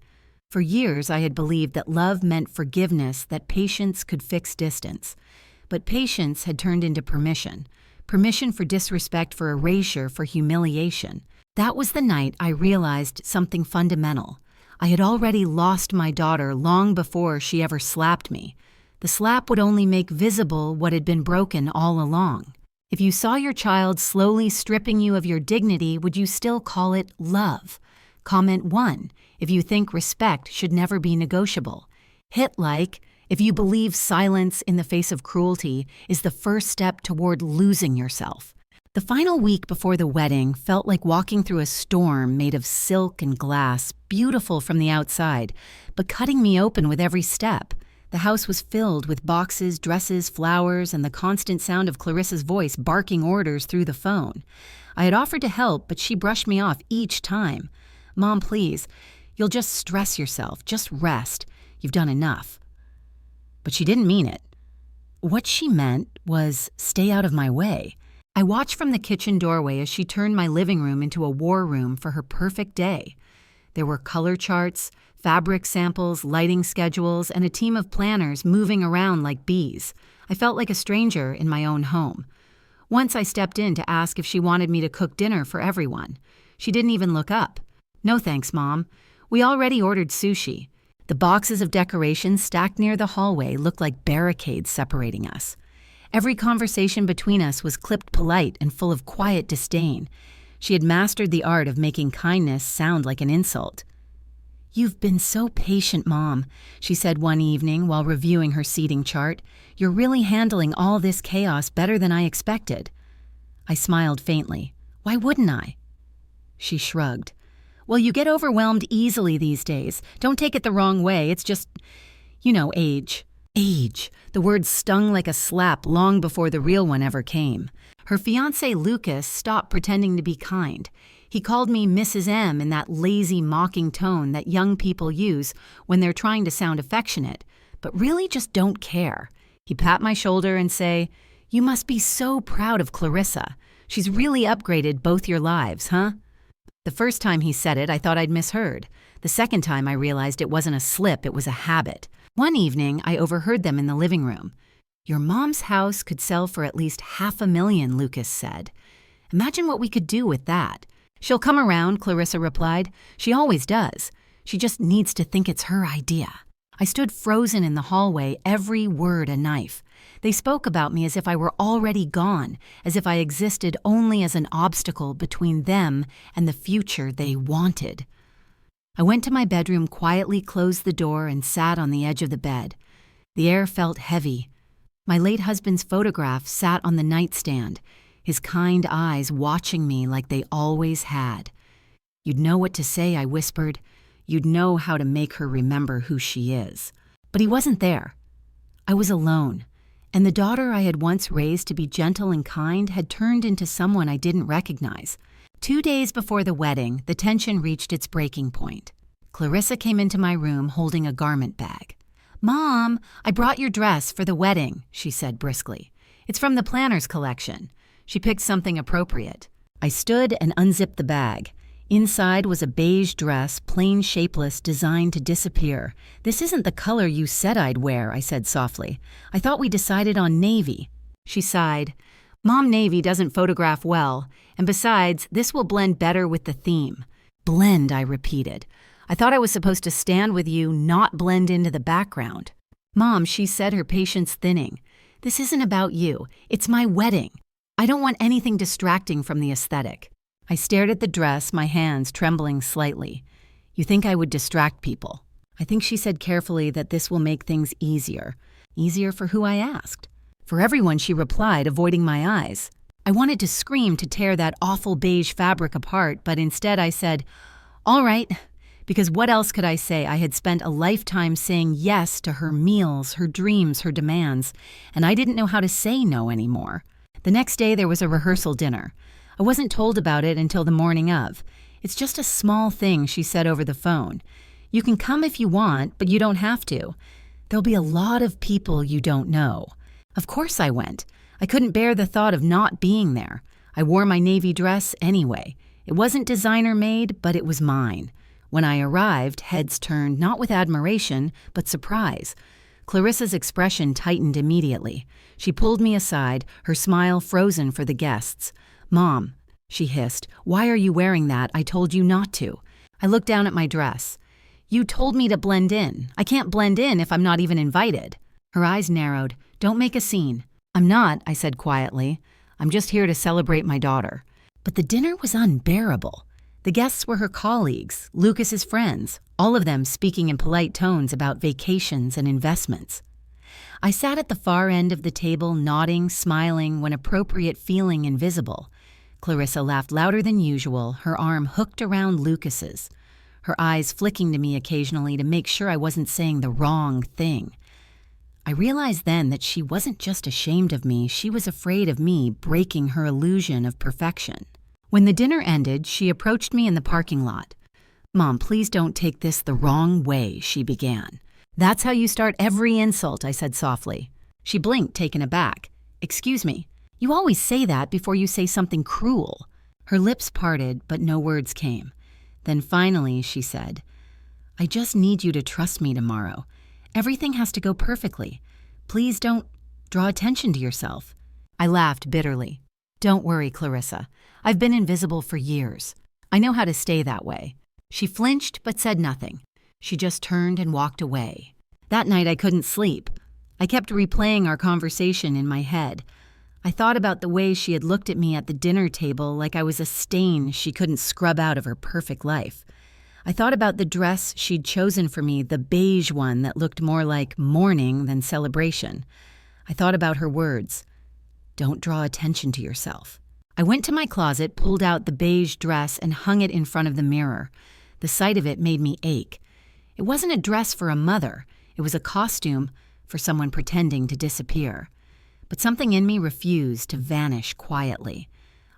For years, I had believed that love meant forgiveness, that patience could fix distance. But patience had turned into permission. Permission for disrespect, for erasure, for humiliation. That was the night I realized something fundamental. I had already lost my daughter long before she ever slapped me. The slap would only make visible what had been broken all along. If you saw your child slowly stripping you of your dignity, would you still call it love? Comment 1, if you think respect should never be negotiable. Hit like if you believe silence in the face of cruelty is the first step toward losing yourself. The final week before the wedding felt like walking through a storm made of silk and glass, beautiful from the outside, but cutting me open with every step. The house was filled with boxes, dresses, flowers, and the constant sound of Clarissa's voice barking orders through the phone. I had offered to help, but she brushed me off each time. "Mom, please, you'll just stress yourself. Just rest. You've done enough." But she didn't mean it. What she meant was stay out of my way. I watched from the kitchen doorway as she turned my living room into a war room for her perfect day. There were color charts, fabric samples, lighting schedules, and a team of planners moving around like bees. I felt like a stranger in my own home. Once I stepped in to ask if she wanted me to cook dinner for everyone. She didn't even look up. "No thanks, Mom. We already ordered sushi." The boxes of decorations stacked near the hallway looked like barricades separating us. Every conversation between us was clipped polite and full of quiet disdain. She had mastered the art of making kindness sound like an insult. "You've been so patient, Mom," she said one evening while reviewing her seating chart. "You're really handling all this chaos better than I expected." I smiled faintly. "Why wouldn't I?" She shrugged. "Well, you get overwhelmed easily these days. Don't take it the wrong way. It's just, age." Age. The word stung like a slap long before the real one ever came. Her fiancé Lucas stopped pretending to be kind. He called me Mrs. M in that lazy, mocking tone that young people use when they're trying to sound affectionate, but really just don't care. He'd pat my shoulder and say, "You must be so proud of Clarissa. She's really upgraded both your lives, huh?" The first time he said it, I thought I'd misheard. The second time I realized it wasn't a slip, it was a habit. One evening, I overheard them in the living room. "Your mom's house could sell for at least $500,000, Lucas said. Imagine what we could do with that." "She'll come around," Clarissa replied. "She always does. She just needs to think it's her idea." I stood frozen in the hallway, every word a knife. They spoke about me as if I were already gone, as if I existed only as an obstacle between them and the future they wanted. I went to my bedroom, quietly closed the door, and sat on the edge of the bed. The air felt heavy. My late husband's photograph sat on the nightstand, his kind eyes watching me like they always had. "You'd know what to say," I whispered. "You'd know how to make her remember who she is." But he wasn't there. I was alone, and the daughter I had once raised to be gentle and kind had turned into someone I didn't recognize. 2 days before the wedding, the tension reached its breaking point. Clarissa came into my room holding a garment bag. "Mom, I brought your dress for the wedding," she said briskly. "It's from the planner's collection." She picked something appropriate. I stood and unzipped the bag. Inside was a beige dress, plain shapeless, designed to disappear. "This isn't the color you said I'd wear," I said softly. "I thought we decided on navy." She sighed. "Mom, navy doesn't photograph well, and besides, this will blend better with the theme." "Blend," I repeated. "I thought I was supposed to stand with you, not blend into the background." "Mom," she said, her patience thinning. "This isn't about you. It's my wedding. I don't want anything distracting from the aesthetic." I stared at the dress, my hands trembling slightly. "You think I would distract people?" I think she said carefully that this will make things easier. Easier for who, I asked. "For everyone," she replied, avoiding my eyes. I wanted to scream to tear that awful beige fabric apart, but instead I said, "All right," because what else could I say? I had spent a lifetime saying yes to her meals, her dreams, her demands, and I didn't know how to say no anymore. The next day there was a rehearsal dinner. I wasn't told about it until the morning of. "It's just a small thing," she said over the phone. "You can come if you want, but you don't have to. There'll be a lot of people you don't know." Of course I went. I couldn't bear the thought of not being there. I wore my navy dress anyway. It wasn't designer made, but it was mine. When I arrived, heads turned not with admiration, but surprise. Clarissa's expression tightened immediately. She pulled me aside, her smile frozen for the guests. "Mom," she hissed, "why are you wearing that? I told you not to." I looked down at my dress. "You told me to blend in. I can't blend in if I'm not even invited." Her eyes narrowed. "Don't make a scene." "I'm not," I said quietly. "I'm just here to celebrate my daughter." But the dinner was unbearable. The guests were her colleagues, Lucas's friends, all of them speaking in polite tones about vacations and investments. I sat at the far end of the table, nodding, smiling, when appropriate feeling invisible. Clarissa laughed louder than usual, her arm hooked around Lucas's, her eyes flicking to me occasionally to make sure I wasn't saying the wrong thing. I realized then that she wasn't just ashamed of me, she was afraid of me breaking her illusion of perfection. When the dinner ended, she approached me in the parking lot. "Mom, please don't take this the wrong way," she began. "That's how you start every insult," I said softly. She blinked, taken aback. "Excuse me, you always say that before you say something cruel." Her lips parted, but no words came. Then finally, she said, "I just need you to trust me tomorrow. Everything has to go perfectly. Please don't draw attention to yourself." I laughed bitterly. "Don't worry, Clarissa. I've been invisible for years. I know how to stay that way." She flinched but said nothing. She just turned and walked away. That night I couldn't sleep. I kept replaying our conversation in my head. I thought about the way she had looked at me at the dinner table like I was a stain she couldn't scrub out of her perfect life. I thought about the dress she'd chosen for me, the beige one that looked more like mourning than celebration. I thought about her words, "Don't draw attention to yourself." I went to my closet, pulled out the beige dress, and hung it in front of the mirror. The sight of it made me ache. It wasn't a dress for a mother. It was a costume for someone pretending to disappear. But something in me refused to vanish quietly.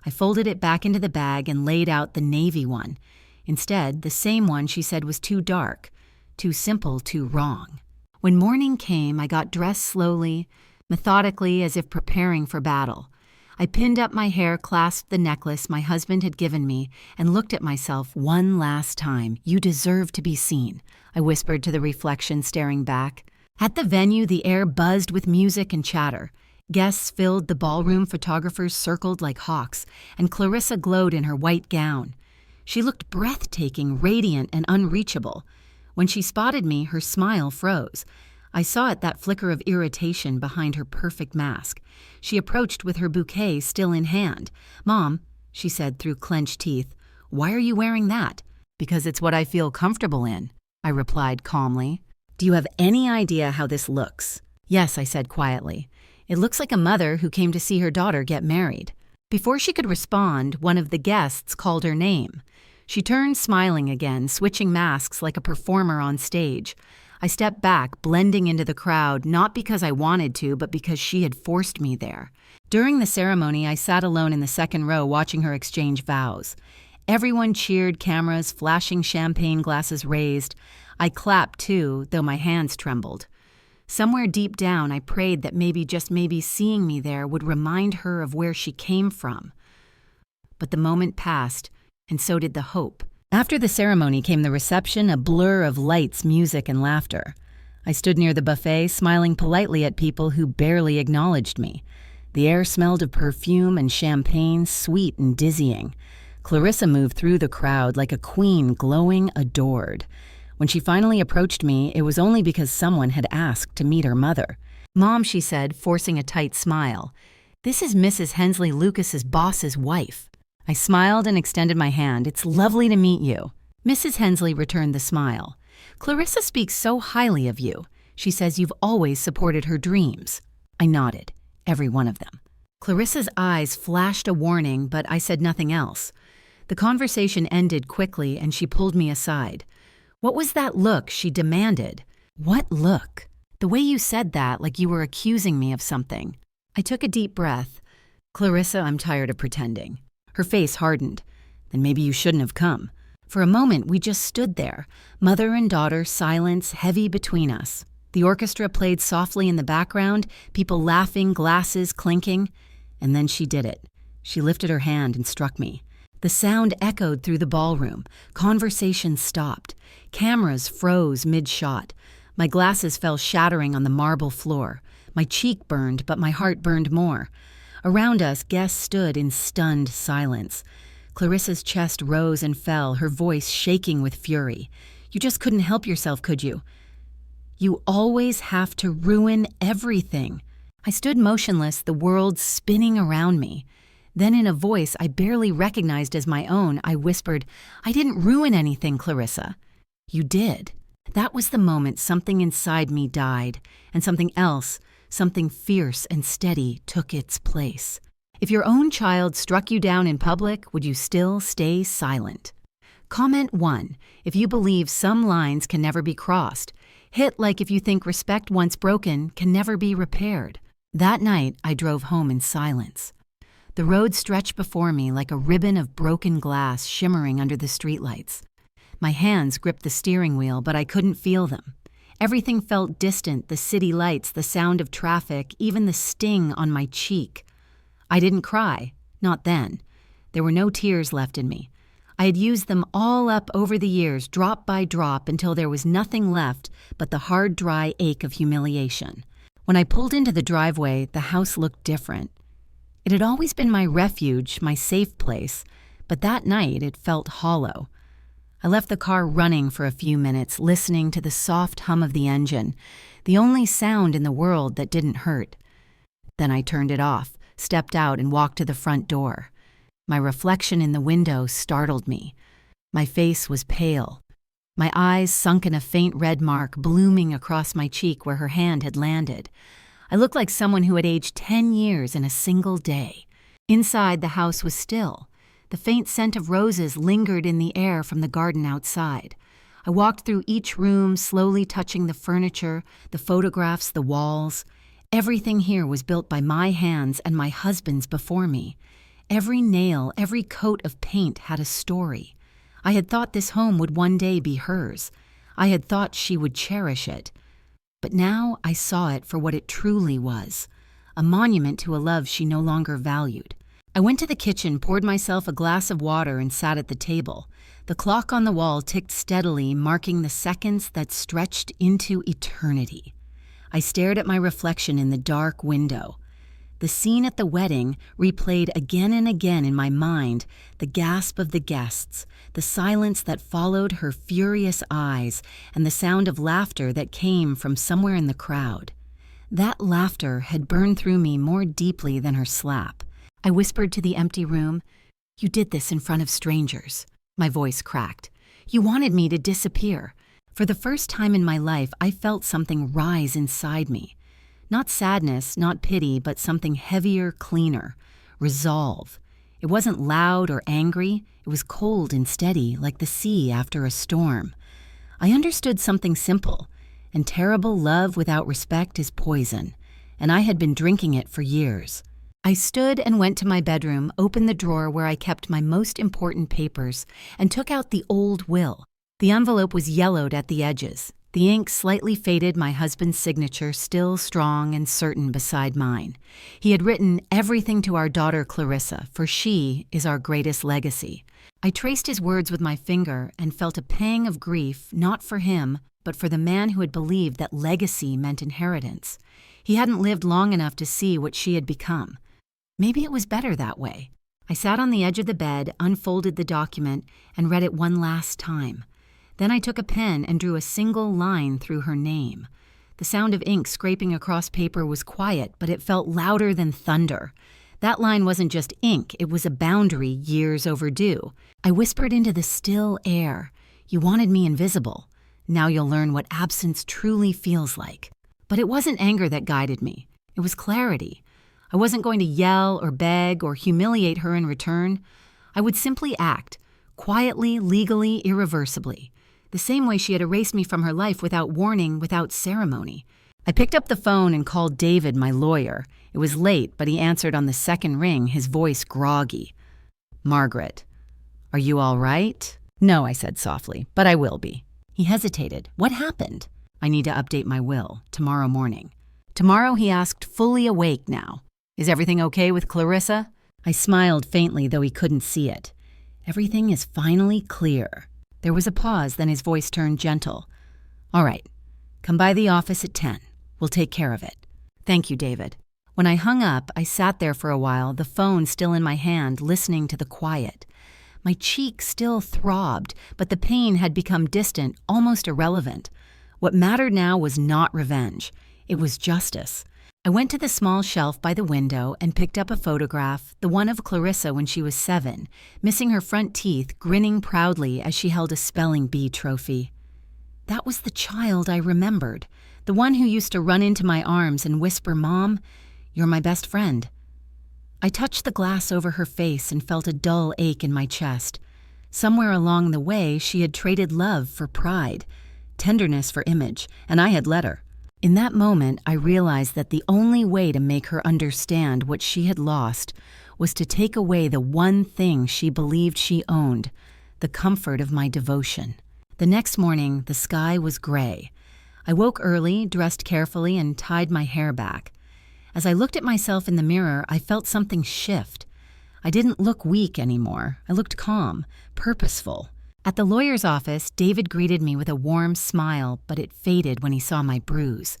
I folded it back into the bag and laid out the navy one. Instead, the same one she said was too dark, too simple, too wrong. When morning came, I got dressed slowly, methodically, as if preparing for battle. I pinned up my hair, clasped the necklace my husband had given me, and looked at myself one last time. "You deserve to be seen," I whispered to the reflection staring back. At the venue, the air buzzed with music and chatter. Guests filled the ballroom, photographers circled like hawks, and Clarissa glowed in her white gown. She looked breathtaking, radiant, and unreachable. When she spotted me, her smile froze. I saw that flicker of irritation behind her perfect mask. She approached with her bouquet still in hand. "Mom," she said through clenched teeth, "why are you wearing that?" "Because it's what I feel comfortable in," I replied calmly. "Do you have any idea how this looks?" "Yes," I said quietly. "It looks like a mother who came to see her daughter get married." Before she could respond, one of the guests called her name. She turned, smiling again, switching masks like a performer on stage. I stepped back, blending into the crowd, not because I wanted to, but because she had forced me there. During the ceremony, I sat alone in the second row watching her exchange vows. Everyone cheered, cameras, flashing champagne glasses raised. I clapped too, though my hands trembled. Somewhere deep down, I prayed that maybe, just maybe, seeing me there would remind her of where she came from. But the moment passed, and so did the hope. After the ceremony came the reception, a blur of lights, music, and laughter. I stood near the buffet, smiling politely at people who barely acknowledged me. The air smelled of perfume and champagne, sweet and dizzying. Clarissa moved through the crowd like a queen, glowing, adored. When she finally approached me, it was only because someone had asked to meet her mother. "Mom," she said, forcing a tight smile, "this is Mrs. Hensley Lucas's boss's wife." I smiled and extended my hand. "It's lovely to meet you." Mrs. Hensley returned the smile. "Clarissa speaks so highly of you. She says you've always supported her dreams." I nodded, every one of them. Clarissa's eyes flashed a warning, but I said nothing else. The conversation ended quickly, and she pulled me aside. "What was that look?" she demanded. "What look?" "The way you said that, like you were accusing me of something." I took a deep breath. "Clarissa, I'm tired of pretending." Her face hardened. "Then maybe you shouldn't have come." For a moment, we just stood there, mother and daughter, silence heavy between us. The orchestra played softly in the background, people laughing, glasses clinking. And then she did it. She lifted her hand and struck me. The sound echoed through the ballroom. Conversation stopped. Cameras froze mid-shot. My glasses fell shattering on the marble floor. My cheek burned, but my heart burned more. Around us, guests stood in stunned silence. Clarissa's chest rose and fell, her voice shaking with fury. "You just couldn't help yourself, could you? You always have to ruin everything." I stood motionless, the world spinning around me. Then in a voice I barely recognized as my own, I whispered, "I didn't ruin anything, Clarissa." "You did." That was the moment something inside me died, and something else, something fierce and steady, took its place. If your own child struck you down in public, would you still stay silent? Comment 1 if you believe some lines can never be crossed. Hit like if you think respect once broken can never be repaired. That night, I drove home in silence. The road stretched before me like a ribbon of broken glass shimmering under the streetlights. My hands gripped the steering wheel, but I couldn't feel them. Everything felt distant, the city lights, the sound of traffic, even the sting on my cheek. I didn't cry, not then. There were no tears left in me. I had used them all up over the years, drop by drop, until there was nothing left but the hard, dry ache of humiliation. When I pulled into the driveway, the house looked different. It had always been my refuge, my safe place, but that night it felt hollow. I left the car running for a few minutes, listening to the soft hum of the engine, the only sound in the world that didn't hurt. Then I turned it off, stepped out, and walked to the front door. My reflection in the window startled me. My face was pale. My eyes sunk in a faint red mark blooming across my cheek where her hand had landed. I looked like someone who had aged 10 years in a single day. Inside, the house was still. The faint scent of roses lingered in the air from the garden outside. I walked through each room, slowly touching the furniture, the photographs, the walls. Everything here was built by my hands and my husband's before me. Every nail, every coat of paint had a story. I had thought this home would one day be hers. I had thought she would cherish it. But now I saw it for what it truly was, a monument to a love she no longer valued. I went to the kitchen, poured myself a glass of water, and sat at the table. The clock on the wall ticked steadily, marking the seconds that stretched into eternity. I stared at my reflection in the dark window. The scene at the wedding replayed again and again in my mind, the gasp of the guests, the silence that followed her furious eyes, and the sound of laughter that came from somewhere in the crowd. That laughter had burned through me more deeply than her slap. I whispered to the empty room, "You did this in front of strangers." My voice cracked. "You wanted me to disappear." For the first time in my life, I felt something rise inside me. Not sadness, not pity, but something heavier, cleaner. Resolve. It wasn't loud or angry. It was cold and steady, like the sea after a storm. I understood something simple. And terrible love without respect is poison. And I had been drinking it for years. I stood and went to my bedroom, opened the drawer where I kept my most important papers, and took out the old will. The envelope was yellowed at the edges. The ink slightly faded, my husband's signature still strong and certain beside mine. He had written everything to our daughter Clarissa, for she is our greatest legacy. I traced his words with my finger and felt a pang of grief, not for him, but for the man who had believed that legacy meant inheritance. He hadn't lived long enough to see what she had become. Maybe it was better that way. I sat on the edge of the bed, unfolded the document, and read it one last time. Then I took a pen and drew a single line through her name. The sound of ink scraping across paper was quiet, but it felt louder than thunder. That line wasn't just ink, it was a boundary years overdue. I whispered into the still air, "You wanted me invisible. Now you'll learn what absence truly feels like." But it wasn't anger that guided me. It was clarity. I wasn't going to yell or beg or humiliate her in return. I would simply act, quietly, legally, irreversibly, the same way she had erased me from her life without warning, without ceremony. I picked up the phone and called David, my lawyer. It was late, but he answered on the second ring, his voice groggy. "Margaret, are you all right?" "No," I said softly, "but I will be." He hesitated. "What happened?" "I need to update my will, tomorrow morning." "Tomorrow?" he asked, fully awake now. "Is everything okay with Clarissa?" I smiled faintly, though he couldn't see it. "Everything is finally clear." There was a pause, then his voice turned gentle. "All right, come by the office at 10. We'll take care of it." "Thank you, David." When I hung up, I sat there for a while, the phone still in my hand, listening to the quiet. My cheek still throbbed, but the pain had become distant, almost irrelevant. What mattered now was not revenge. It was justice. I went to the small shelf by the window and picked up a photograph, the one of Clarissa when she was 7, missing her front teeth, grinning proudly as she held a spelling bee trophy. That was the child I remembered, the one who used to run into my arms and whisper, "Mom, you're my best friend." I touched the glass over her face and felt a dull ache in my chest. Somewhere along the way, she had traded love for pride, tenderness for image, and I had let her. In that moment, I realized that the only way to make her understand what she had lost was to take away the one thing she believed she owned, the comfort of my devotion. The next morning, the sky was gray. I woke early, dressed carefully, and tied my hair back. As I looked at myself in the mirror, I felt something shift. I didn't look weak anymore. I looked calm, purposeful. At the lawyer's office, David greeted me with a warm smile, but it faded when he saw my bruise.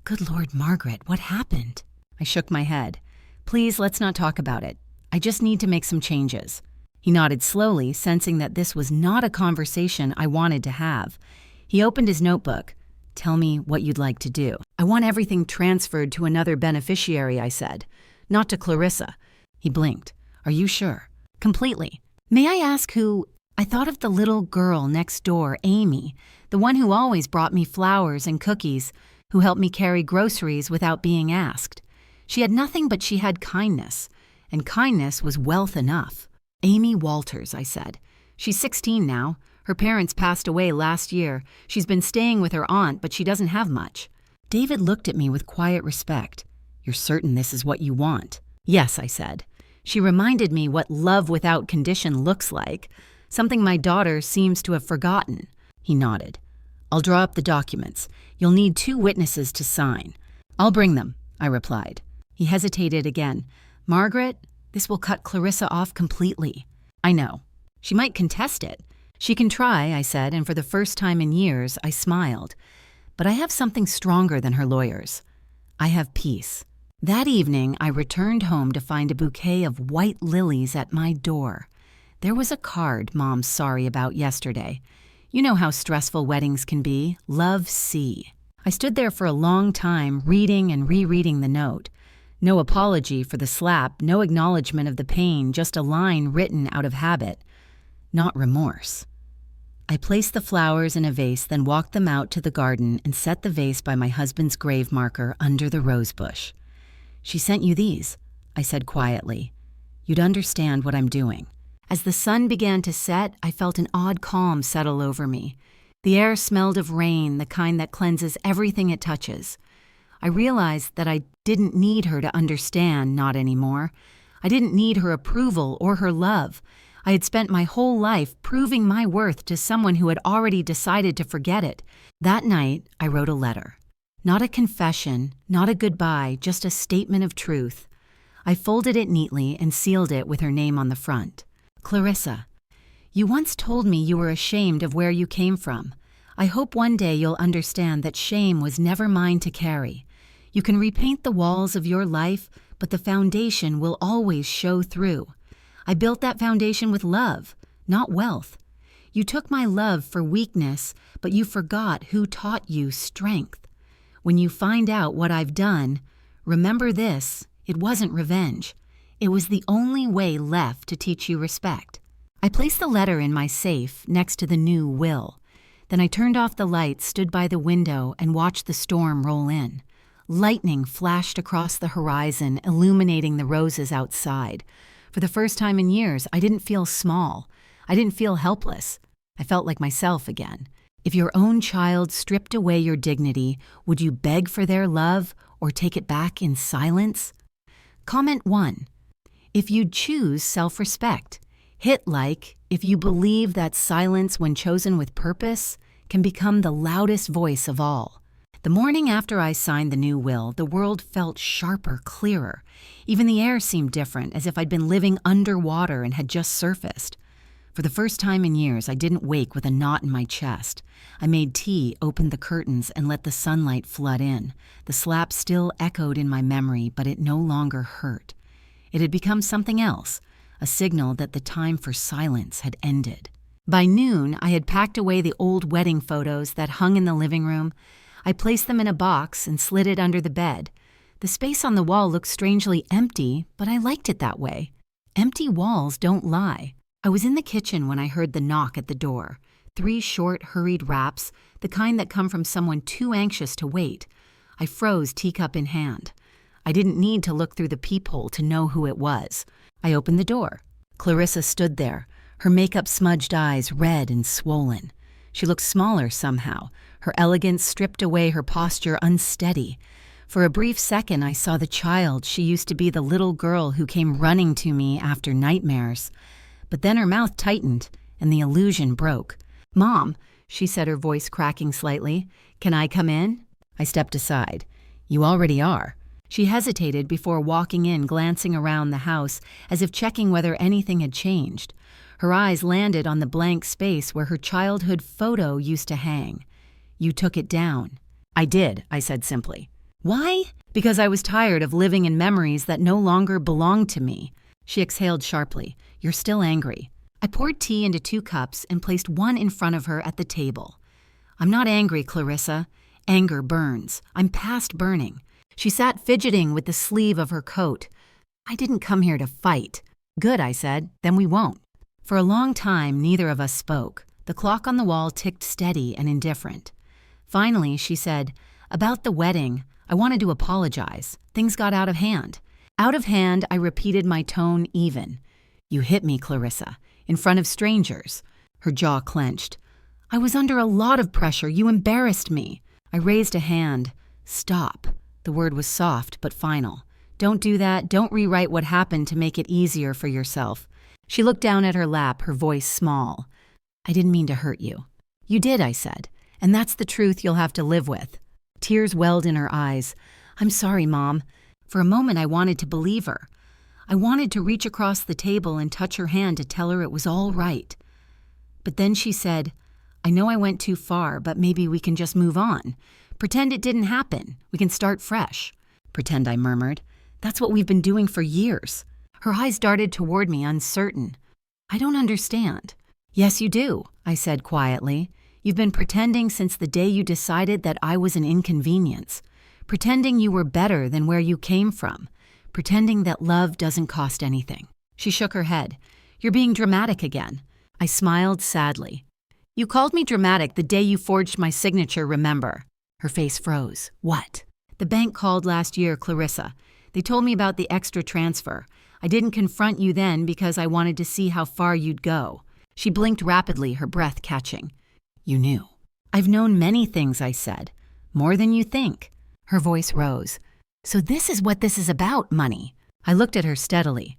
"Good Lord, Margaret, what happened?" I shook my head. "Please, let's not talk about it. I just need to make some changes." He nodded slowly, sensing that this was not a conversation I wanted to have. He opened his notebook. "Tell me what you'd like to do." "I want everything transferred to another beneficiary," I said. "Not to Clarissa." He blinked. "Are you sure?" "Completely." "May I ask who—" I thought of the little girl next door, Amy, the one who always brought me flowers and cookies, who helped me carry groceries without being asked. She had nothing, but she had kindness, and kindness was wealth enough. "Amy Walters," I said. "She's 16 now. Her parents passed away last year. She's been staying with her aunt, but she doesn't have much." David looked at me with quiet respect. "You're certain this is what you want?" "Yes," I said. "She reminded me what love without condition looks like. Something my daughter seems to have forgotten." He nodded. "I'll draw up the documents. You'll need 2 witnesses to sign." "I'll bring them," I replied. He hesitated again. Margaret, this will cut Clarissa off completely. I know. She might contest it. She can try, I said, and for the first time in years, I smiled. But I have something stronger than her lawyers. I have peace. That evening, I returned home to find a bouquet of white lilies at my door. There was a card Mom's sorry about yesterday. You know how stressful weddings can be. Love, C. I stood there for a long time, reading and rereading the note. No apology for the slap, no acknowledgement of the pain, just a line written out of habit. Not remorse. I placed the flowers in a vase, then walked them out to the garden and set the vase by my husband's grave marker under the rose bush. She sent you these, I said quietly. You'd understand what I'm doing. As the sun began to set, I felt an odd calm settle over me. The air smelled of rain, the kind that cleanses everything it touches. I realized that I didn't need her to understand, not anymore. I didn't need her approval or her love. I had spent my whole life proving my worth to someone who had already decided to forget it. That night, I wrote a letter. Not a confession, not a goodbye, just a statement of truth. I folded it neatly and sealed it with her name on the front. Clarissa, you once told me you were ashamed of where you came from. I hope one day you'll understand that shame was never mine to carry. You can repaint the walls of your life, but the foundation will always show through. I built that foundation with love, not wealth. You took my love for weakness, but you forgot who taught you strength. When you find out what I've done, remember this, it wasn't revenge. It was the only way left to teach you respect. I placed the letter in my safe next to the new will. Then I turned off the lights, stood by the window, and watched the storm roll in. Lightning flashed across the horizon, illuminating the roses outside. For the first time in years, I didn't feel small. I didn't feel helpless. I felt like myself again. If your own child stripped away your dignity, would you beg for their love or take it back in silence? Comment 1. If you'd choose self-respect. Hit like if you believe that silence, when chosen with purpose, can become the loudest voice of all. The morning after I signed the new will, the world felt sharper, clearer. Even the air seemed different, as if I'd been living underwater and had just surfaced. For the first time in years, I didn't wake with a knot in my chest. I made tea, opened the curtains, and let the sunlight flood in. The slap still echoed in my memory, but it no longer hurt. It had become something else, a signal that the time for silence had ended. By noon, I had packed away the old wedding photos that hung in the living room. I placed them in a box and slid it under the bed. The space on the wall looked strangely empty, but I liked it that way. Empty walls don't lie. I was in the kitchen when I heard the knock at the door. 3 short, hurried raps, the kind that come from someone too anxious to wait. I froze, teacup in hand. I didn't need to look through the peephole to know who it was. I opened the door. Clarissa stood there, her makeup-smudged eyes red and swollen. She looked smaller somehow, her elegance stripped away, her posture unsteady. For a brief second, I saw the child she used to be, the little girl who came running to me after nightmares. But then her mouth tightened, and the illusion broke. "Mom," she said, her voice cracking slightly, "can I come in?" I stepped aside. "You already are." She hesitated before walking in, glancing around the house as if checking whether anything had changed. Her eyes landed on the blank space where her childhood photo used to hang. "You took it down." "I did," I said simply. "Why?" "Because I was tired of living in memories that no longer belonged to me." She exhaled sharply. "You're still angry." I poured tea into 2 cups and placed one in front of her at the table. "I'm not angry, Clarissa. Anger burns. I'm past burning." She sat fidgeting with the sleeve of her coat. "I didn't come here to fight." "Good," I said. "Then we won't." For a long time, neither of us spoke. The clock on the wall ticked steady and indifferent. Finally, she said, "About the wedding, I wanted to apologize. Things got out of hand." Out of hand, I repeated, my tone even. "You hit me, Clarissa, in front of strangers." Her jaw clenched. "I was under a lot of pressure. You embarrassed me." I raised a hand. "Stop." The word was soft but final. "Don't do that. Don't rewrite what happened to make it easier for yourself." She looked down at her lap, her voice small. "I didn't mean to hurt you." "You did," I said, "and that's the truth you'll have to live with." Tears welled in her eyes. "I'm sorry, Mom." For a moment, I wanted to believe her. I wanted to reach across the table and touch her hand to tell her it was all right. But then she said, "I know I went too far, but maybe we can just move on. Pretend it didn't happen. We can start fresh." "Pretend," I murmured. "That's what we've been doing for years." Her eyes darted toward me, uncertain. "I don't understand." "Yes, you do," I said quietly. "You've been pretending since the day you decided that I was an inconvenience. Pretending you were better than where you came from. Pretending that love doesn't cost anything." She shook her head. "You're being dramatic again." I smiled sadly. "You called me dramatic the day you forged my signature, remember?" Her face froze. "What?" "The bank called last year, Clarissa. They told me about the extra transfer. I didn't confront you then because I wanted to see how far you'd go." She blinked rapidly, her breath catching. "You knew." "I've known many things," I said. "More than you think." Her voice rose. "So this is what this is about, money." I looked at her steadily.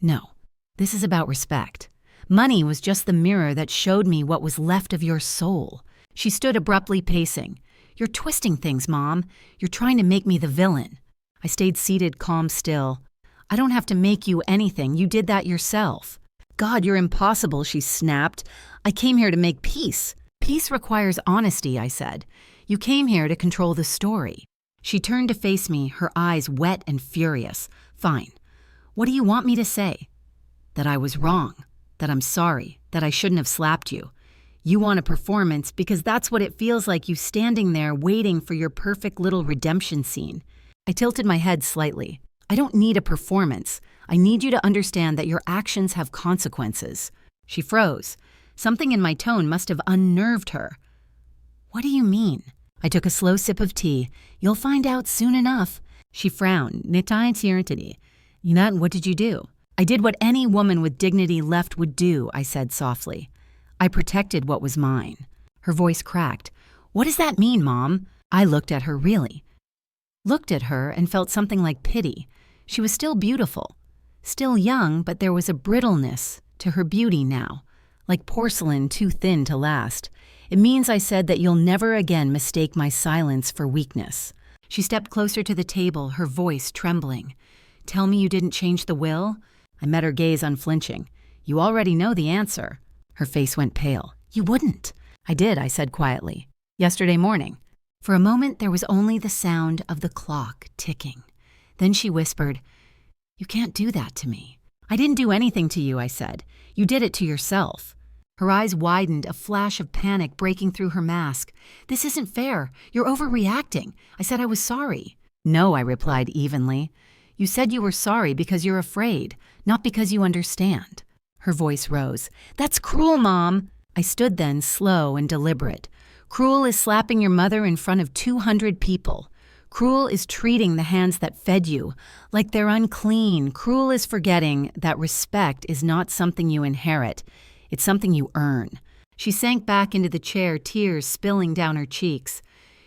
"No, this is about respect. Money was just the mirror that showed me what was left of your soul." She stood abruptly pacing. "You're twisting things, Mom. You're trying to make me the villain." I stayed seated, calm still. "I don't have to make you anything. You did that yourself." "God, you're impossible," she snapped. "I came here to make peace." "Peace requires honesty," I said. "You came here to control the story." She turned to face me, her eyes wet and furious. "Fine. What do you want me to say?" "That I was wrong. That I'm sorry. That I shouldn't have slapped you. You want a performance because that's what it feels like, you standing there waiting for your perfect little redemption scene." I tilted my head slightly. "I don't need a performance. I need you to understand that your actions have consequences." She froze. Something in my tone must have unnerved her. "What do you mean?" I took a slow sip of tea. "You'll find out soon enough." She frowned. "Not what did you do?" "I did what any woman with dignity left would do," I said softly. "I protected what was mine." Her voice cracked. "What does that mean, Mom?" I looked at her really. Looked at her and felt something like pity. She was still beautiful. Still young, but there was a brittleness to her beauty now, like porcelain too thin to last. "It means," I said, "that you'll never again mistake my silence for weakness." She stepped closer to the table, her voice trembling. "Tell me you didn't change the will?" I met her gaze unflinching. "You already know the answer." Her face went pale. "You wouldn't." "I did," I said quietly. "Yesterday morning." For a moment there was only the sound of the clock ticking. Then she whispered, "You can't do that to me." "I didn't do anything to you," I said. "You did it to yourself." Her eyes widened, a flash of panic breaking through her mask. "This isn't fair. You're overreacting. I said I was sorry." "No," I replied evenly. "You said you were sorry because you're afraid, not because you understand." Her voice rose. "That's cruel, Mom." I stood then, slow and deliberate. "Cruel is slapping your mother in front of 200 people. Cruel is treating the hands that fed you like they're unclean. Cruel is forgetting that respect is not something you inherit. It's something you earn." She sank back into the chair, tears spilling down her cheeks.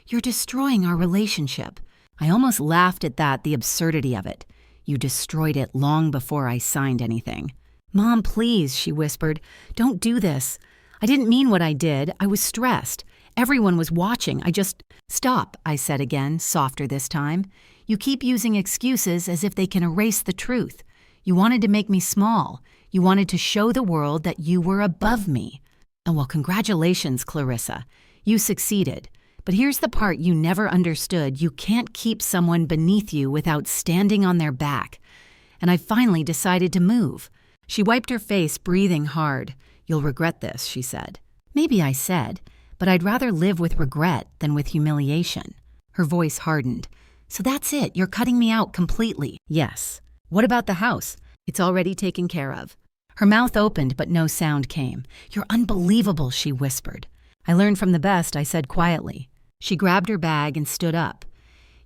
"You're destroying our relationship." I almost laughed at that, the absurdity of it. "You destroyed it long before I signed anything." "Mom, please," she whispered. "Don't do this. I didn't mean what I did. I was stressed. Everyone was watching. I just—" "Stop," I said again, softer this time. "You keep using excuses as if they can erase the truth. You wanted to make me small. You wanted to show the world that you were above me. Oh, well, congratulations, Clarissa. You succeeded. But here's the part you never understood. You can't keep someone beneath you without standing on their back. And I finally decided to move." She wiped her face, breathing hard. "You'll regret this," she said. Maybe I said, but I'd rather live with regret than with humiliation. Her voice hardened. "So that's it. You're cutting me out completely." "Yes." "What about the house?" "It's already taken care of." Her mouth opened, but no sound came. "You're unbelievable," she whispered. "I learned from the best," I said quietly. She grabbed her bag and stood up.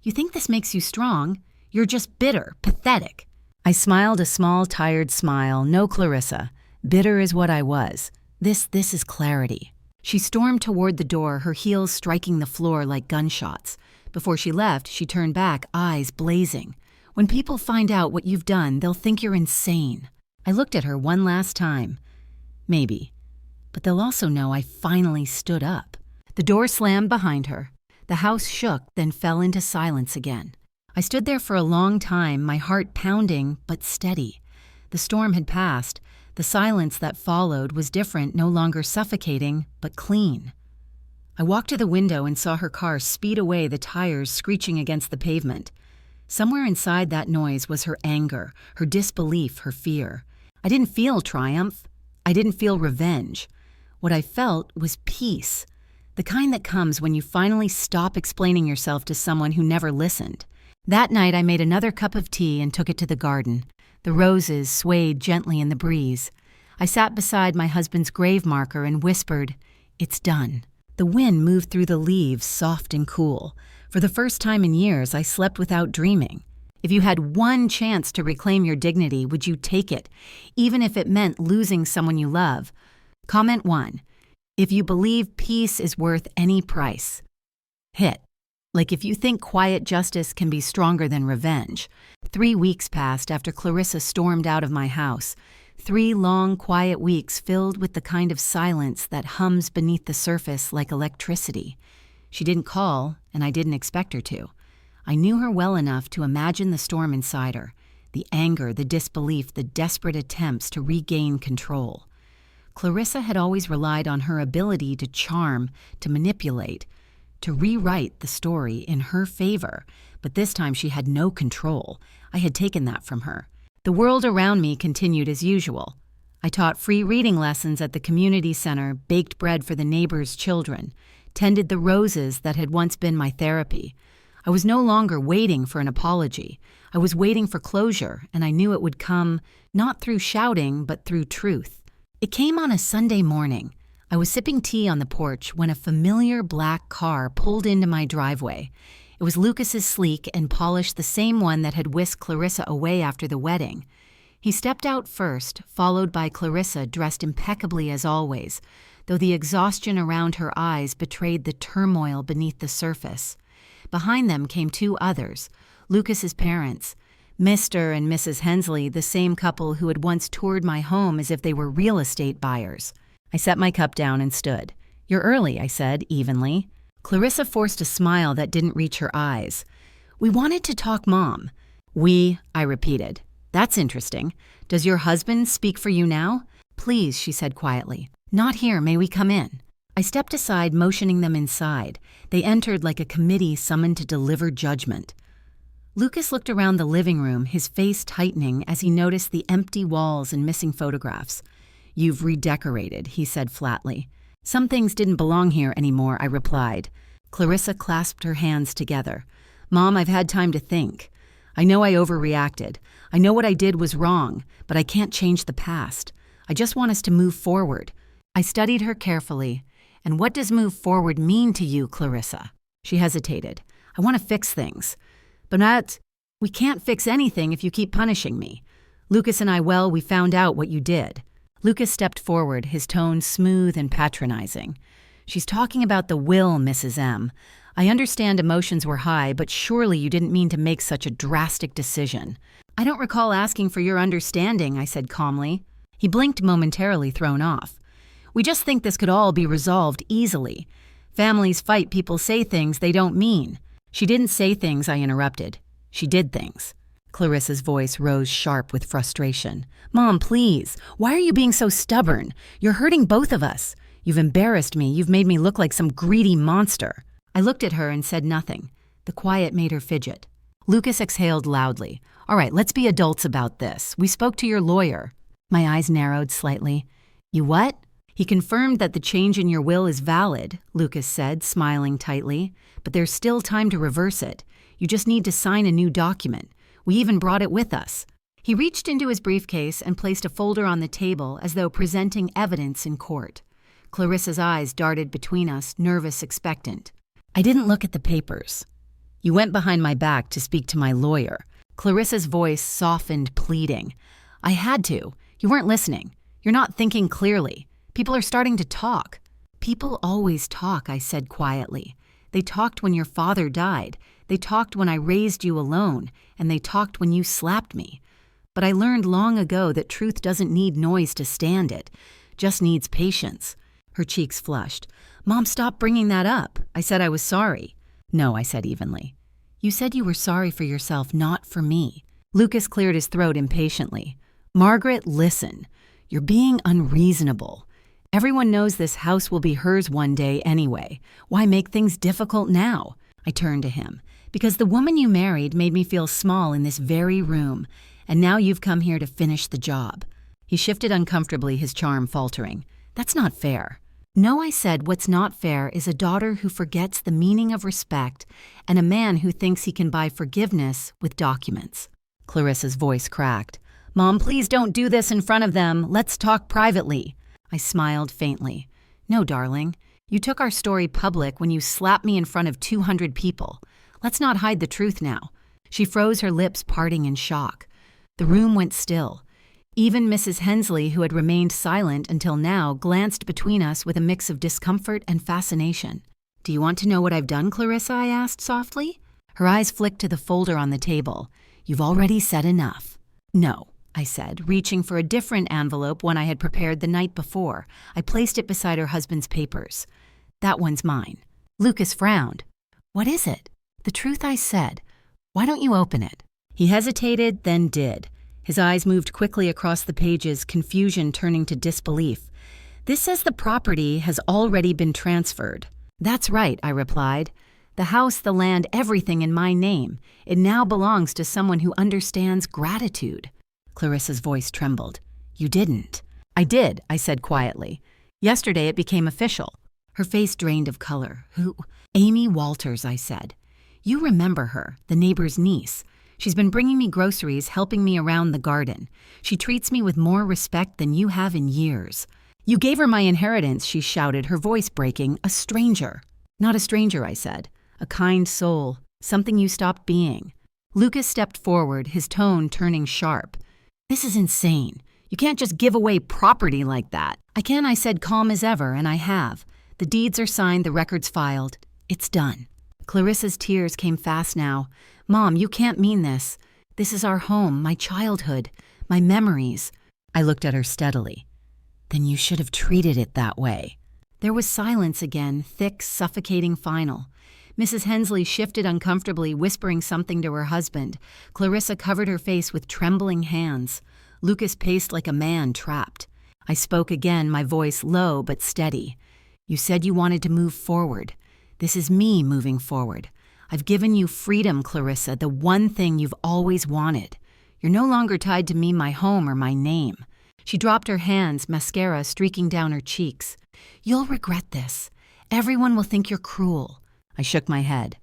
"You think this makes you strong? You're just bitter, pathetic." I smiled a small, tired smile. "No, Clarissa. Bitter is what I was. This is clarity." She stormed toward the door, her heels striking the floor like gunshots. Before she left, she turned back, eyes blazing. "When people find out what you've done, they'll think you're insane." I looked at her one last time. Maybe. But they'll also know I finally stood up. The door slammed behind her. The house shook, then fell into silence again. I stood there for a long time, my heart pounding but steady. The storm had passed. The silence that followed was different, no longer suffocating, but clean. I walked to the window and saw her car speed away, the tires screeching against the pavement. Somewhere inside that noise was her anger, her disbelief, her fear. I didn't feel triumph. I didn't feel revenge. What I felt was peace, the kind that comes when you finally stop explaining yourself to someone who never listened. That night I made another cup of tea and took it to the garden. The roses swayed gently in the breeze. I sat beside my husband's grave marker and whispered, "It's done." The wind moved through the leaves, soft and cool. For the first time in years, I slept without dreaming. If you had one chance to reclaim your dignity, would you take it, even if it meant losing someone you love? Comment 1. If you believe peace is worth any price. Hit. Like if you think quiet justice can be stronger than revenge. 3 weeks passed after Clarissa stormed out of my house. 3 long, quiet weeks filled with the kind of silence that hums beneath the surface like electricity. She didn't call, and I didn't expect her to. I knew her well enough to imagine the storm inside her, the anger, the disbelief, the desperate attempts to regain control. Clarissa had always relied on her ability to charm, to manipulate, to rewrite the story in her favor, but this time she had no control. I had taken that from her. The world around me continued as usual. I taught free reading lessons at the community center, baked bread for the neighbors' children, tended the roses that had once been my therapy. I was no longer waiting for an apology. I was waiting for closure, and I knew it would come not through shouting, but through truth. It came on a Sunday morning. I was sipping tea on the porch when a familiar black car pulled into my driveway. It was Lucas's sleek and polished, the same one that had whisked Clarissa away after the wedding. He stepped out first, followed by Clarissa, dressed impeccably as always, though the exhaustion around her eyes betrayed the turmoil beneath the surface. Behind them came 2 others, Lucas's parents, Mr. and Mrs. Hensley, the same couple who had once toured my home as if they were real estate buyers. I set my cup down and stood. "You're early," I said, evenly. Clarissa forced a smile that didn't reach her eyes. "We wanted to talk, Mom." "We," I repeated. "That's interesting. Does your husband speak for you now?" "Please," she said quietly. "Not here. May we come in?" I stepped aside, motioning them inside. They entered like a committee summoned to deliver judgment. Lucas looked around the living room, his face tightening as he noticed the empty walls and missing photographs. "You've redecorated," he said flatly. "Some things didn't belong here anymore," I replied. Clarissa clasped her hands together. "Mom, I've had time to think. I know I overreacted. I know what I did was wrong, but I can't change the past. I just want us to move forward." I studied her carefully. "And what does move forward mean to you, Clarissa?" She hesitated. "I want to fix things. But we can't fix anything if you keep punishing me. Lucas and I, we found out what you did." Lucas stepped forward, his tone smooth and patronizing. "She's talking about the will, Mrs. M. I understand emotions were high, but surely you didn't mean to make such a drastic decision." "I don't recall asking for your understanding," I said calmly. He blinked momentarily, thrown off. "We just think this could all be resolved easily. Families fight, people say things they don't mean." "She didn't say things," I interrupted. "She did things." Clarissa's voice rose sharp with frustration. "Mom, please. Why are you being so stubborn? You're hurting both of us. You've embarrassed me. You've made me look like some greedy monster." I looked at her and said nothing. The quiet made her fidget. Lucas exhaled loudly. "All right, let's be adults about this. We spoke to your lawyer." My eyes narrowed slightly. "You what?" "He confirmed that the change in your will is valid," Lucas said, smiling tightly. "But there's still time to reverse it. You just need to sign a new document. We even brought it with us." He reached into his briefcase and placed a folder on the table as though presenting evidence in court. Clarissa's eyes darted between us, nervous, expectant. I didn't look at the papers. "You went behind my back to speak to my lawyer." Clarissa's voice softened, pleading. "I had to. You weren't listening. You're not thinking clearly. People are starting to talk." "People always talk," I said quietly. "They talked when your father died. They talked when I raised you alone, and they talked when you slapped me. But I learned long ago that truth doesn't need noise to stand it, just needs patience." Her cheeks flushed. "Mom, stop bringing that up. I said I was sorry." "No," I said evenly. You said you were sorry for yourself, not for me. Lucas cleared his throat impatiently. Margaret, listen. You're being unreasonable. Everyone knows this house will be hers one day anyway. Why make things difficult now? I turned to him. Because the woman you married made me feel small in this very room, and now you've come here to finish the job. He shifted uncomfortably, his charm faltering. That's not fair. No, I said, what's not fair is a daughter who forgets the meaning of respect and a man who thinks he can buy forgiveness with documents. Clarissa's voice cracked. Mom, please don't do this in front of them. Let's talk privately. I smiled faintly. No, darling. You took our story public when you slapped me in front of 200 people. Let's not hide the truth now. She froze, her lips parting in shock. The room went still. Even Mrs. Hensley, who had remained silent until now, glanced between us with a mix of discomfort and fascination. Do you want to know what I've done, Clarissa? I asked softly. Her eyes flicked to the folder on the table. You've already said enough. No, I said, reaching for a different envelope, one I had prepared the night before. I placed it beside her husband's papers. That one's mine. Lucas frowned. What is it? The truth, I said. Why don't you open it? He hesitated, then did. His eyes moved quickly across the pages, confusion turning to disbelief. This says the property has already been transferred. That's right, I replied. The house, the land, everything in my name. It now belongs to someone who understands gratitude. Clarissa's voice trembled. You didn't. I did, I said quietly. Yesterday it became official. Her face drained of color. Who? Amy Walters, I said. You remember her, the neighbor's niece. She's been bringing me groceries, helping me around the garden. She treats me with more respect than you have in years. You gave her my inheritance, she shouted, her voice breaking. A stranger. Not a stranger, I said. A kind soul. Something you stopped being. Lucas stepped forward, his tone turning sharp. This is insane. You can't just give away property like that. I can, I said, calm as ever, and I have. The deeds are signed, the records filed. It's done. Clarissa's tears came fast now. Mom, you can't mean this. This is our home, my childhood, my memories. I looked at her steadily. Then you should have treated it that way. There was silence again, thick, suffocating final. Mrs. Hensley shifted uncomfortably, whispering something to her husband. Clarissa covered her face with trembling hands. Lucas paced like a man trapped. I spoke again, my voice low but steady. You said you wanted to move forward. This is me moving forward. I've given you freedom, Clarissa, the one thing you've always wanted. You're no longer tied to me, my home, or my name. She dropped her hands, mascara streaking down her cheeks. You'll regret this. Everyone will think you're cruel. I shook my head.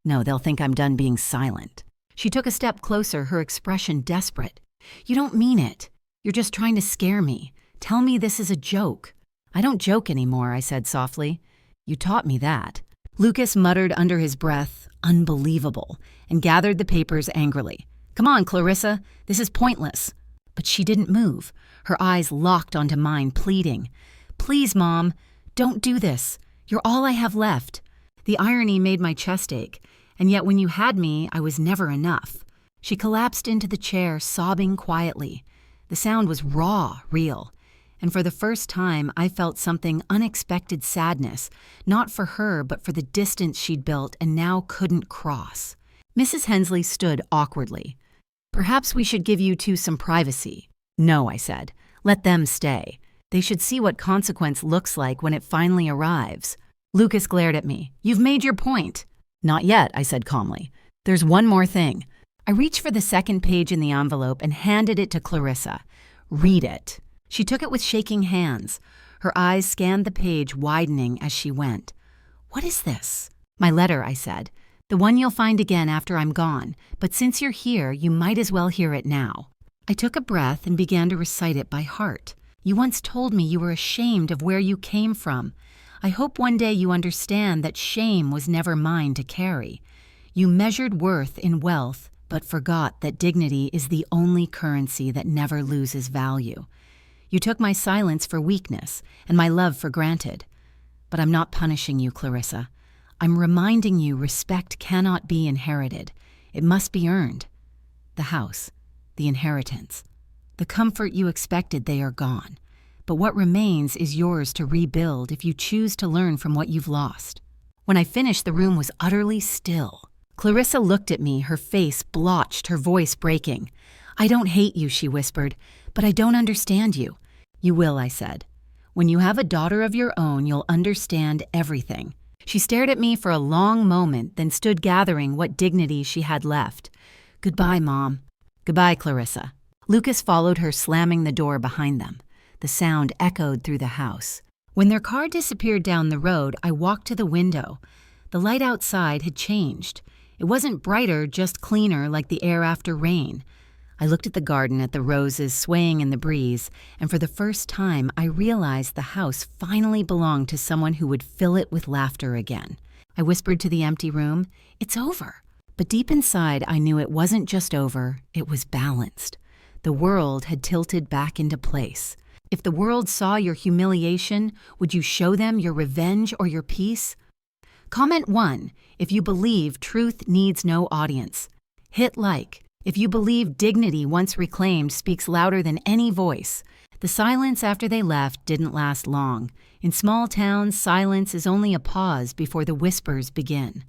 No, they'll think I'm done being silent. She took a step closer, her expression desperate. You don't mean it. You're just trying to scare me. Tell me this is a joke. I don't joke anymore, I said softly. You taught me that. Lucas muttered under his breath, unbelievable, and gathered the papers angrily. Come on, Clarissa, this is pointless. But she didn't move, her eyes locked onto mine, pleading. Please, Mom, don't do this. You're all I have left. The irony made my chest ache, and yet when you had me, I was never enough. She collapsed into the chair, sobbing quietly. The sound was raw, real. And for the first time, I felt something unexpected sadness, not for her, but for the distance she'd built and now couldn't cross. Mrs. Hensley stood awkwardly. Perhaps we should give you two some privacy. No, I said. Let them stay. They should see what consequence looks like when it finally arrives. Lucas glared at me. You've made your point. Not yet, I said calmly. There's one more thing. I reached for the second page in the envelope and handed it to Clarissa. Read it. She took it with shaking hands. Her eyes scanned the page, widening as she went. What is this? My letter, I said. The one you'll find again after I'm gone. But since you're here, you might as well hear it now. I took a breath and began to recite it by heart. You once told me you were ashamed of where you came from. I hope one day you understand that shame was never mine to carry. You measured worth in wealth, but forgot that dignity is the only currency that never loses value. You took my silence for weakness and my love for granted. But I'm not punishing you, Clarissa. I'm reminding you respect cannot be inherited. It must be earned. The house, the inheritance, the comfort you expected, they are gone. But what remains is yours to rebuild if you choose to learn from what you've lost. When I finished, the room was utterly still. Clarissa looked at me, her face blotched, her voice breaking. "I don't hate you," she whispered, "but I don't understand you." "You will," I said. "When you have a daughter of your own, you'll understand everything." She stared at me for a long moment, then stood gathering what dignity she had left. "Goodbye, Mom." "Goodbye, Clarissa." Lucas followed her, slamming the door behind them. The sound echoed through the house. When their car disappeared down the road, I walked to the window. The light outside had changed. It wasn't brighter, just cleaner, like the air after rain. I looked at the garden, at the roses swaying in the breeze, and for the first time I realized the house finally belonged to someone who would fill it with laughter again. I whispered to the empty room, "It's over." But deep inside I knew it wasn't just over, it was balanced. The world had tilted back into place. If the world saw your humiliation, would you show them your revenge or your peace? Comment 1 if you believe truth needs no audience. Hit like if you believe dignity once reclaimed speaks louder than any voice. The silence after they left didn't last long. In small towns, silence is only a pause before the whispers begin.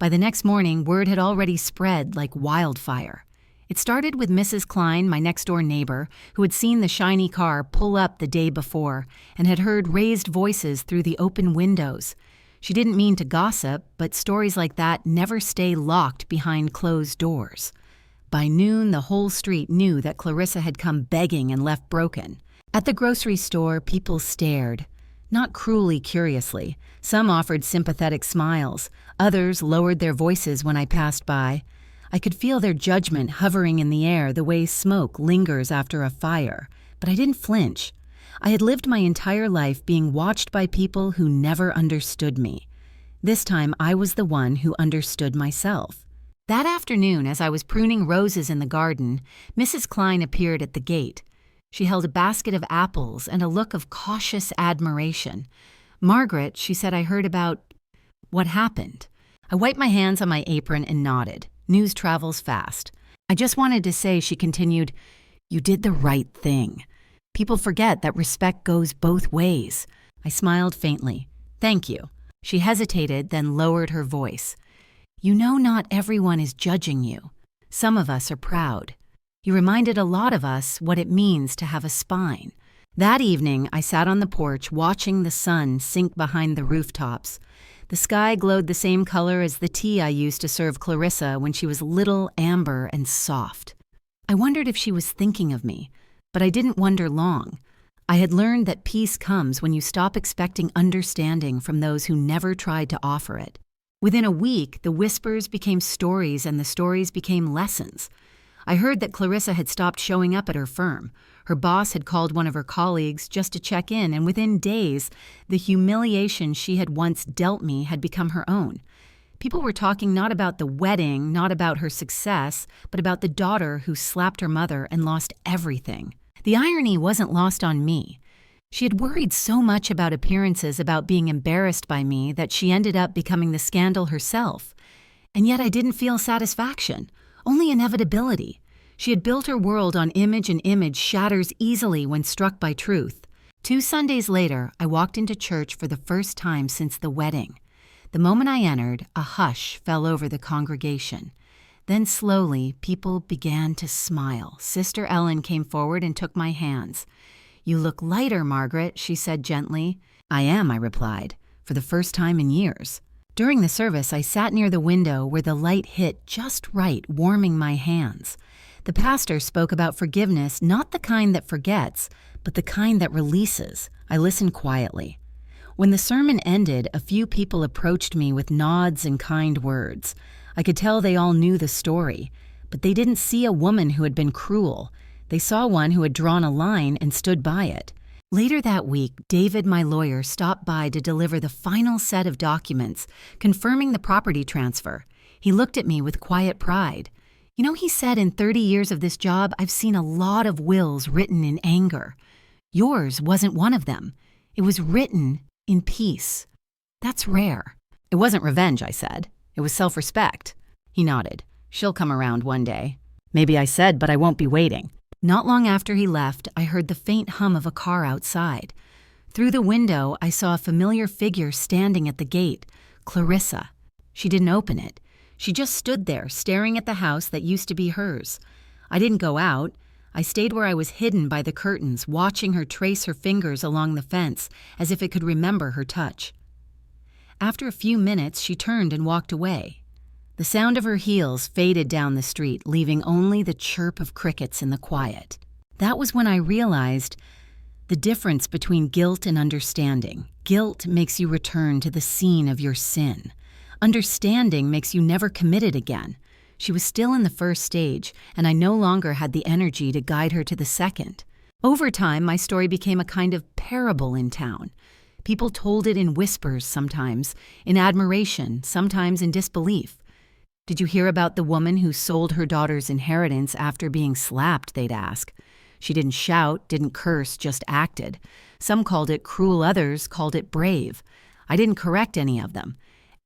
By the next morning, word had already spread like wildfire. It started with Mrs. Klein, my next-door neighbor, who had seen the shiny car pull up the day before and had heard raised voices through the open windows. She didn't mean to gossip, but stories like that never stay locked behind closed doors. By noon, the whole street knew that Clarissa had come begging and left broken. At the grocery store, people stared, not cruelly curiously. Some offered sympathetic smiles. Others lowered their voices when I passed by. I could feel their judgment hovering in the air the way smoke lingers after a fire, but I didn't flinch. I had lived my entire life being watched by people who never understood me. This time I was the one who understood myself. That afternoon, as I was pruning roses in the garden, Mrs. Klein appeared at the gate. She held a basket of apples and a look of cautious admiration. "Margaret," she said, "I heard about what happened." I wiped my hands on my apron and nodded. News travels fast. "I just wanted to say," she continued, "you did the right thing. People forget that respect goes both ways." I smiled faintly. "Thank you." She hesitated, then lowered her voice. "You know not everyone is judging you. Some of us are proud. You reminded a lot of us what it means to have a spine." That evening, I sat on the porch watching the sun sink behind the rooftops. The sky glowed the same color as the tea I used to serve Clarissa when she was little, amber, and soft. I wondered if she was thinking of me, but I didn't wonder long. I had learned that peace comes when you stop expecting understanding from those who never tried to offer it. Within a week, the whispers became stories and the stories became lessons. I heard that Clarissa had stopped showing up at her firm. Her boss had called one of her colleagues just to check in, and within days, the humiliation she had once dealt me had become her own. People were talking not about the wedding, not about her success, but about the daughter who slapped her mother and lost everything. The irony wasn't lost on me. She had worried so much about appearances, about being embarrassed by me, that she ended up becoming the scandal herself. And yet I didn't feel satisfaction, only inevitability. She had built her world on image, and image shatters easily when struck by truth. 2 Sundays later, I walked into church for the first time since the wedding. The moment I entered, a hush fell over the congregation. Then slowly, people began to smile. Sister Ellen came forward and took my hands. "You look lighter, Margaret," she said gently. "I am," I replied, for the first time in years. During the service, I sat near the window where the light hit just right, warming my hands. The pastor spoke about forgiveness, not the kind that forgets, but the kind that releases. I listened quietly. When the sermon ended, a few people approached me with nods and kind words. I could tell they all knew the story, but they didn't see a woman who had been cruel. They saw one who had drawn a line and stood by it. Later that week, David, my lawyer, stopped by to deliver the final set of documents, confirming the property transfer. He looked at me with quiet pride. "You know," he said, "in 30 years of this job, I've seen a lot of wills written in anger. Yours wasn't one of them. It was written in peace. That's rare." "It wasn't revenge," I said. "It was self-respect." He nodded. "She'll come around one day." "Maybe," I said, "but I won't be waiting." Not long after he left, I heard the faint hum of a car outside. Through the window, I saw a familiar figure standing at the gate, Clarissa. She didn't open it. She just stood there, staring at the house that used to be hers. I didn't go out. I stayed where I was hidden by the curtains, watching her trace her fingers along the fence as if it could remember her touch. After a few minutes, she turned and walked away. The sound of her heels faded down the street, leaving only the chirp of crickets in the quiet. That was when I realized the difference between guilt and understanding. Guilt makes you return to the scene of your sin. Understanding makes you never commit it again. She was still in the first stage, and I no longer had the energy to guide her to the second. Over time, my story became a kind of parable in town. People told it in whispers sometimes, in admiration, sometimes in disbelief. Did you hear about the woman who sold her daughter's inheritance after being slapped, they'd ask. She didn't shout, didn't curse, just acted. Some called it cruel, others called it brave. I didn't correct any of them.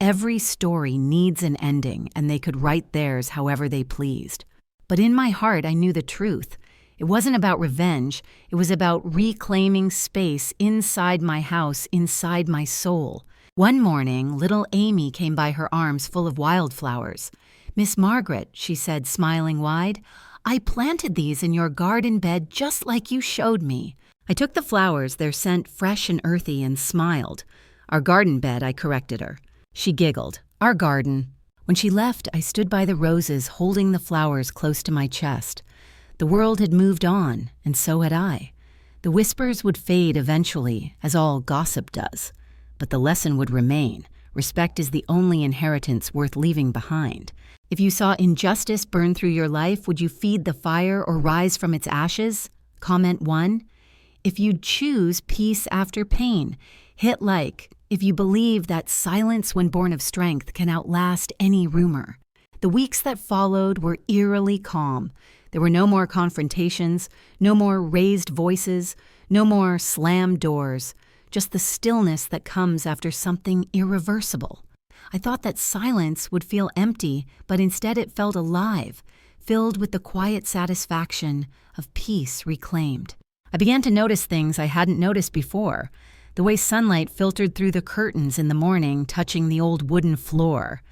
Every story needs an ending, and they could write theirs however they pleased. But in my heart, I knew the truth. It wasn't about revenge. It was about reclaiming space inside my house, inside my soul. One morning, little Amy came by her arms full of wildflowers. "Miss Margaret," she said, smiling wide, "I planted these in your garden bed just like you showed me." I took the flowers, their scent fresh and earthy, and smiled. "Our garden bed," I corrected her. She giggled. "Our garden." When she left, I stood by the roses, holding the flowers close to my chest. The world had moved on, and so had I. The whispers would fade eventually, as all gossip does. But the lesson would remain. Respect is the only inheritance worth leaving behind. If you saw injustice burn through your life, would you feed the fire or rise from its ashes? Comment 1. If you'd choose peace after pain, hit like. If you believe that silence when born of strength can outlast any rumor. The weeks that followed were eerily calm. There were no more confrontations, no more raised voices, no more slammed doors, just the stillness that comes after something irreversible. I thought that silence would feel empty, but instead it felt alive, filled with the quiet satisfaction of peace reclaimed. I began to notice things I hadn't noticed before. The way sunlight filtered through the curtains in the morning, touching the old wooden floor.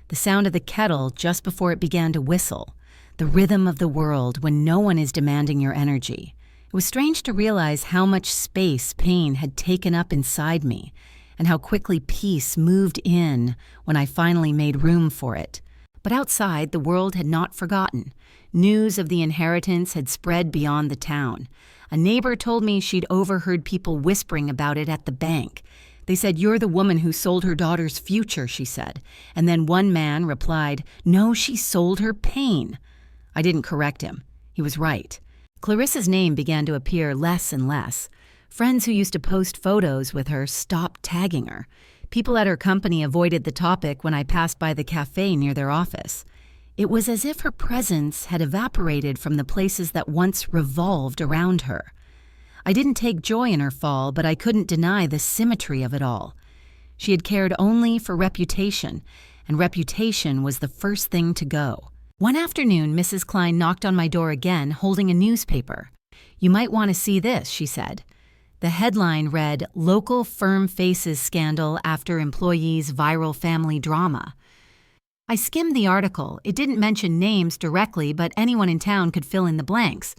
The sound of the kettle just before it began to whistle. The rhythm of the world when no one is demanding your energy. It was strange to realize how much space pain had taken up inside me, and how quickly peace moved in when I finally made room for it. But outside, the world had not forgotten. News of the inheritance had spread beyond the town. A neighbor told me she'd overheard people whispering about it at the bank. They said, "You're the woman who sold her daughter's future," she said. And then one man replied, "No, she sold her pain." I didn't correct him. He was right. Clarissa's name began to appear less and less. Friends who used to post photos with her stopped tagging her. People at her company avoided the topic when I passed by the cafe near their office. It was as if her presence had evaporated from the places that once revolved around her. I didn't take joy in her fall, but I couldn't deny the symmetry of it all. She had cared only for reputation, and reputation was the first thing to go. One afternoon, Mrs. Klein knocked on my door again, holding a newspaper. "You might want to see this," she said. The headline read, "Local Firm Faces Scandal After Employee's Viral Family Drama." I skimmed the article. It didn't mention names directly, but anyone in town could fill in the blanks.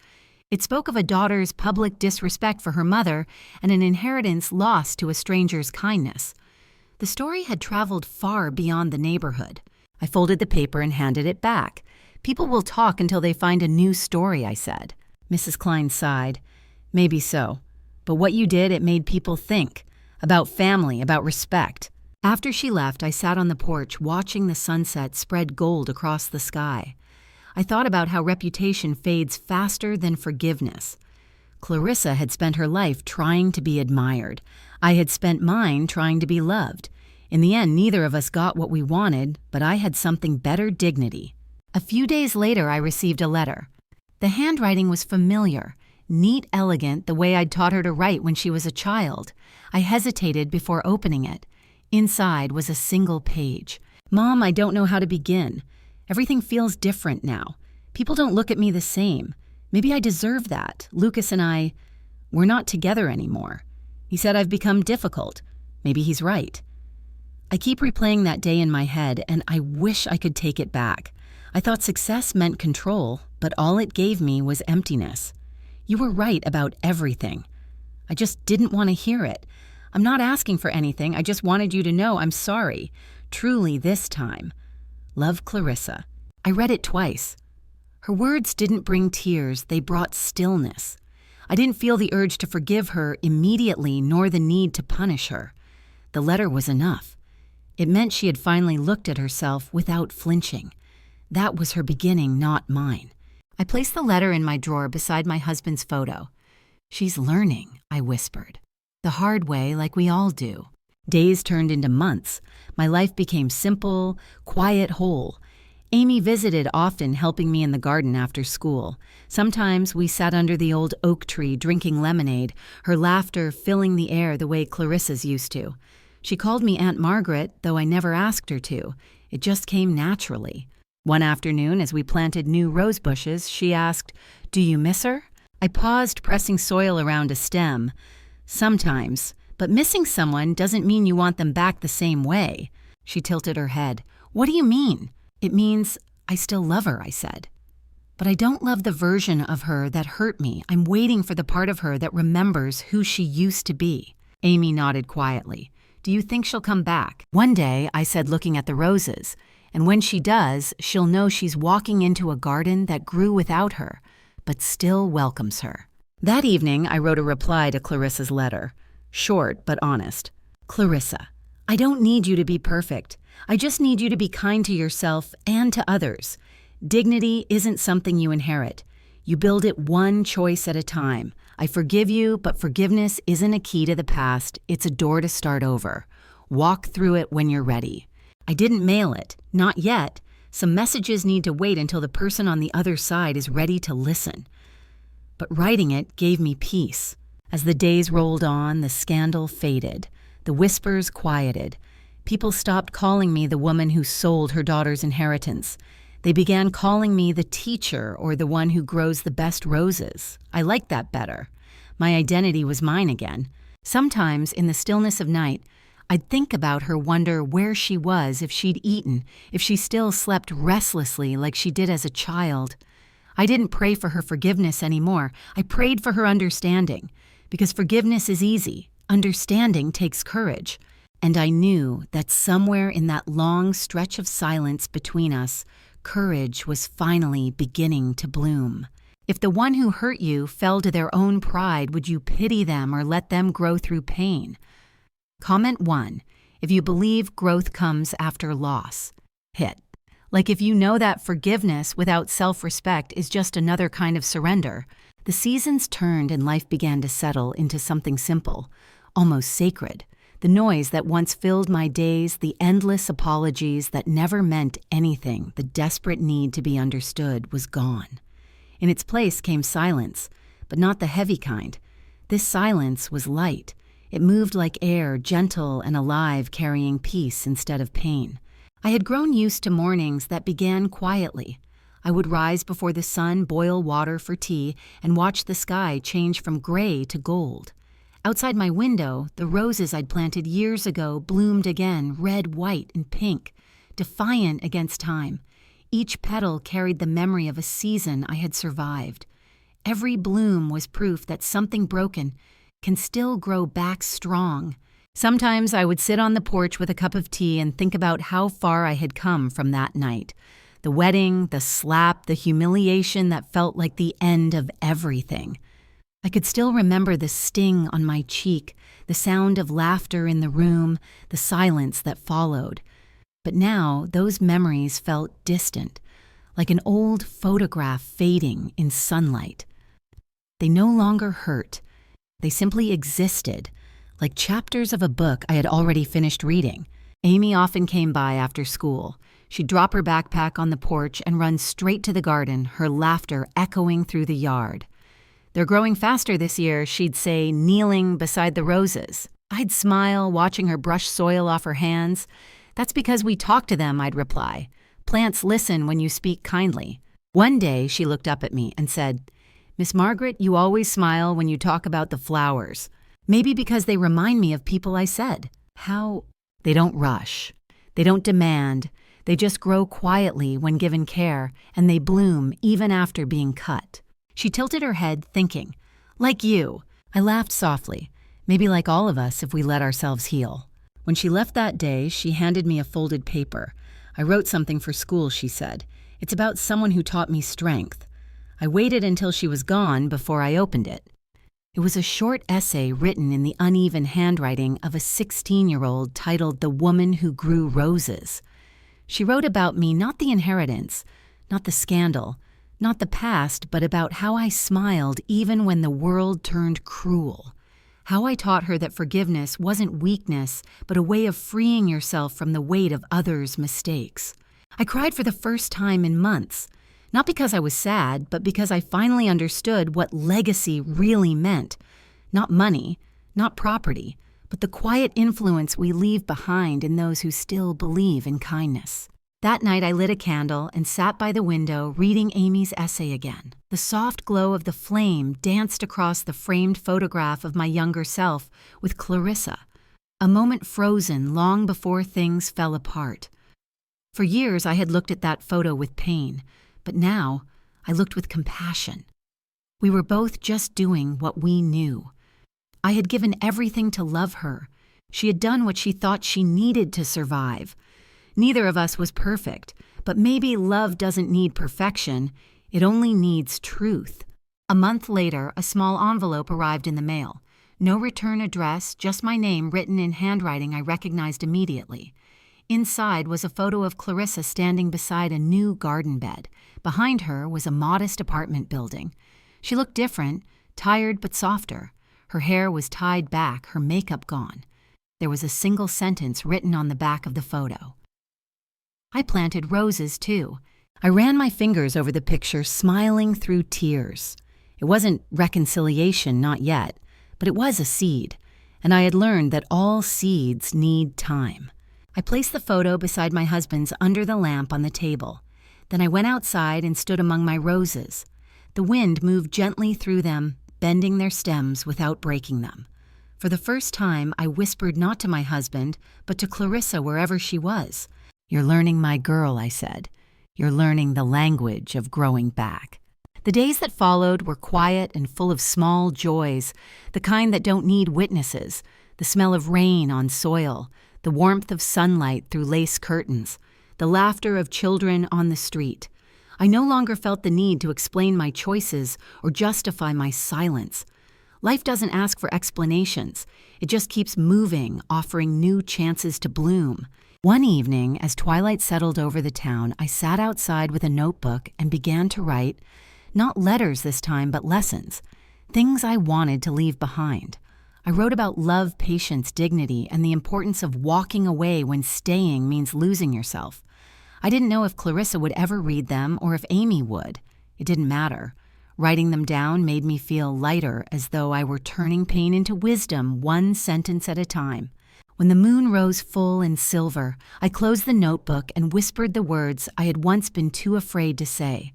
It spoke of a daughter's public disrespect for her mother and an inheritance lost to a stranger's kindness. The story had traveled far beyond the neighborhood. I folded the paper and handed it back. "People will talk until they find a new story," I said. Mrs. Klein sighed. "Maybe so. But what you did, it made people think. About family, about respect." After she left, I sat on the porch watching the sunset spread gold across the sky. I thought about how reputation fades faster than forgiveness. Clarissa had spent her life trying to be admired. I had spent mine trying to be loved. In the end, neither of us got what we wanted, but I had something better: dignity. A few days later, I received a letter. The handwriting was familiar, neat, elegant, the way I'd taught her to write when she was a child. I hesitated before opening it. Inside was a single page. "Mom, I don't know how to begin. Everything feels different now. People don't look at me the same. Maybe I deserve that. Lucas and we're not together anymore. He said I've become difficult. Maybe he's right." I keep replaying that day in my head, and I wish I could take it back. I thought success meant control, but all it gave me was emptiness. You were right about everything. I just didn't want to hear it. I'm not asking for anything. I just wanted you to know I'm sorry. Truly this time. Love, Clarissa. I read it twice. Her words didn't bring tears, they brought stillness. I didn't feel the urge to forgive her immediately, nor the need to punish her. The letter was enough. It meant she had finally looked at herself without flinching. That was her beginning, not mine. I placed the letter in my drawer beside my husband's photo. She's learning, I whispered. The hard way, like we all do. Days turned into months. My life became simple, quiet, whole. Amy visited often, helping me in the garden after school. Sometimes we sat under the old oak tree drinking lemonade, her laughter filling the air the way Clarissa's used to. She called me Aunt Margaret, though I never asked her to. It just came naturally. One afternoon, as we planted new rose bushes, she asked, "Do you miss her?" I paused, pressing soil around a stem. Sometimes, but missing someone doesn't mean you want them back the same way. She tilted her head. What do you mean? It means I still love her, I said. But I don't love the version of her that hurt me. I'm waiting for the part of her that remembers who she used to be. Amy nodded quietly. Do you think she'll come back? One day, I said, looking at the roses. And when she does, she'll know she's walking into a garden that grew without her, but still welcomes her. That evening, I wrote a reply to Clarissa's letter. Short, but honest. Clarissa, I don't need you to be perfect. I just need you to be kind to yourself and to others. Dignity isn't something you inherit. You build it one choice at a time. I forgive you, but forgiveness isn't a key to the past. It's a door to start over. Walk through it when you're ready. I didn't mail it. Not yet. Some messages need to wait until the person on the other side is ready to listen. But writing it gave me peace. As the days rolled on, the scandal faded. The whispers quieted. People stopped calling me the woman who sold her daughter's inheritance. They began calling me the teacher or the one who grows the best roses. I liked that better. My identity was mine again. Sometimes, in the stillness of night, I'd think about her, wonder where she was, if she'd eaten, if she still slept restlessly like she did as a child. I didn't pray for her forgiveness anymore. I prayed for her understanding. Because forgiveness is easy. Understanding takes courage. And I knew that somewhere in that long stretch of silence between us, courage was finally beginning to bloom. If the one who hurt you fell to their own pride, would you pity them or let them grow through pain? Comment 1. If you believe growth comes after loss. Hit. Like if you know that forgiveness without self-respect is just another kind of surrender. The seasons turned and life began to settle into something simple, almost sacred. The noise that once filled my days, the endless apologies that never meant anything, the desperate need to be understood was gone. In its place came silence, but not the heavy kind. This silence was light. It moved like air, gentle and alive, carrying peace instead of pain. I had grown used to mornings that began quietly. I would rise before the sun, boil water for tea, and watch the sky change from gray to gold. Outside my window, the roses I'd planted years ago bloomed again, red, white, and pink, defiant against time. Each petal carried the memory of a season I had survived. Every bloom was proof that something broken can still grow back strong. Sometimes I would sit on the porch with a cup of tea and think about how far I had come from that night. The wedding, the slap, the humiliation that felt like the end of everything. I could still remember the sting on my cheek, the sound of laughter in the room, the silence that followed. But now those memories felt distant, like an old photograph fading in sunlight. They no longer hurt. They simply existed, like chapters of a book I had already finished reading. Amy often came by after school. She'd drop her backpack on the porch and run straight to the garden, her laughter echoing through the yard. "They're growing faster this year," she'd say, kneeling beside the roses. I'd smile, watching her brush soil off her hands. "That's because we talk to them," I'd reply. "Plants listen when you speak kindly." One day, she looked up at me and said, "Miss Margaret, you always smile when you talk about the flowers. Maybe because they remind me of people I said." How They don't rush. They don't demand. They just grow quietly when given care, and they bloom even after being cut. She tilted her head, thinking, "Like you." I laughed softly, maybe like all of us if we let ourselves heal. When she left that day, she handed me a folded paper. "I wrote something for school," she said. "It's about someone who taught me strength." I waited until she was gone before I opened it. It was a short essay written in the uneven handwriting of a 16-year-old titled "The Woman Who Grew Roses." She wrote about me, not the inheritance, not the scandal, not the past, but about how I smiled even when the world turned cruel. How I taught her that forgiveness wasn't weakness, but a way of freeing yourself from the weight of others' mistakes. I cried for the first time in months. Not because I was sad, but because I finally understood what legacy really meant. Not money, not property, but the quiet influence we leave behind in those who still believe in kindness. That night I lit a candle and sat by the window reading Amy's essay again. The soft glow of the flame danced across the framed photograph of my younger self with Clarissa, a moment frozen long before things fell apart. For years I had looked at that photo with pain. But now, I looked with compassion. We were both just doing what we knew. I had given everything to love her. She had done what she thought she needed to survive. Neither of us was perfect, but maybe love doesn't need perfection. It only needs truth. A month later, a small envelope arrived in the mail. No return address, just my name written in handwriting I recognized immediately. Inside was a photo of Clarissa standing beside a new garden bed. Behind her was a modest apartment building. She looked different, tired but softer. Her hair was tied back, her makeup gone. There was a single sentence written on the back of the photo. I planted roses, too. I ran my fingers over the picture, smiling through tears. It wasn't reconciliation, not yet, but it was a seed, and I had learned that all seeds need time. I placed the photo beside my husband's under the lamp on the table. Then I went outside and stood among my roses. The wind moved gently through them, bending their stems without breaking them. For the first time, I whispered not to my husband, but to Clarissa wherever she was. "You're learning, my girl," I said. "You're learning the language of growing back." The days that followed were quiet and full of small joys, the kind that don't need witnesses, the smell of rain on soil, the warmth of sunlight through lace curtains, the laughter of children on the street. I no longer felt the need to explain my choices or justify my silence. Life doesn't ask for explanations. It just keeps moving, offering new chances to bloom. One evening, as twilight settled over the town, I sat outside with a notebook and began to write, not letters this time, but lessons, things I wanted to leave behind. I wrote about love, patience, dignity, and the importance of walking away when staying means losing yourself. I didn't know if Clarissa would ever read them or if Amy would. It didn't matter. Writing them down made me feel lighter, as though I were turning pain into wisdom, one sentence at a time. When the moon rose full and silver, I closed the notebook and whispered the words I had once been too afraid to say.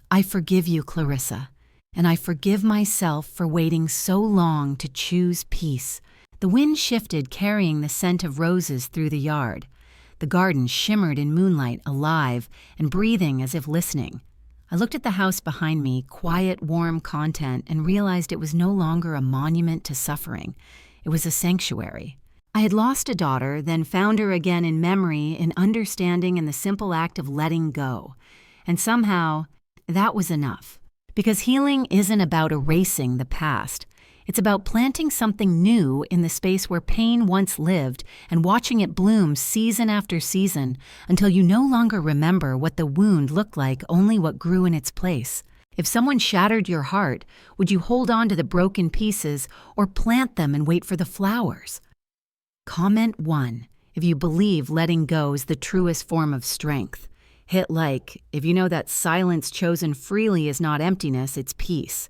"I forgive you, Clarissa. And I forgive myself for waiting so long to choose peace." The wind shifted, carrying the scent of roses through the yard. The garden shimmered in moonlight, alive and breathing as if listening. I looked at the house behind me, quiet, warm content, and realized it was no longer a monument to suffering. It was a sanctuary. I had lost a daughter, then found her again in memory, in understanding, in the simple act of letting go. And somehow, that was enough. Because healing isn't about erasing the past. It's about planting something new in the space where pain once lived and watching it bloom season after season until you no longer remember what the wound looked like, only what grew in its place. If someone shattered your heart, would you hold on to the broken pieces or plant them and wait for the flowers? Comment 1 if you believe letting go is the truest form of strength. Hit like if you know that silence chosen freely is not emptiness, it's peace.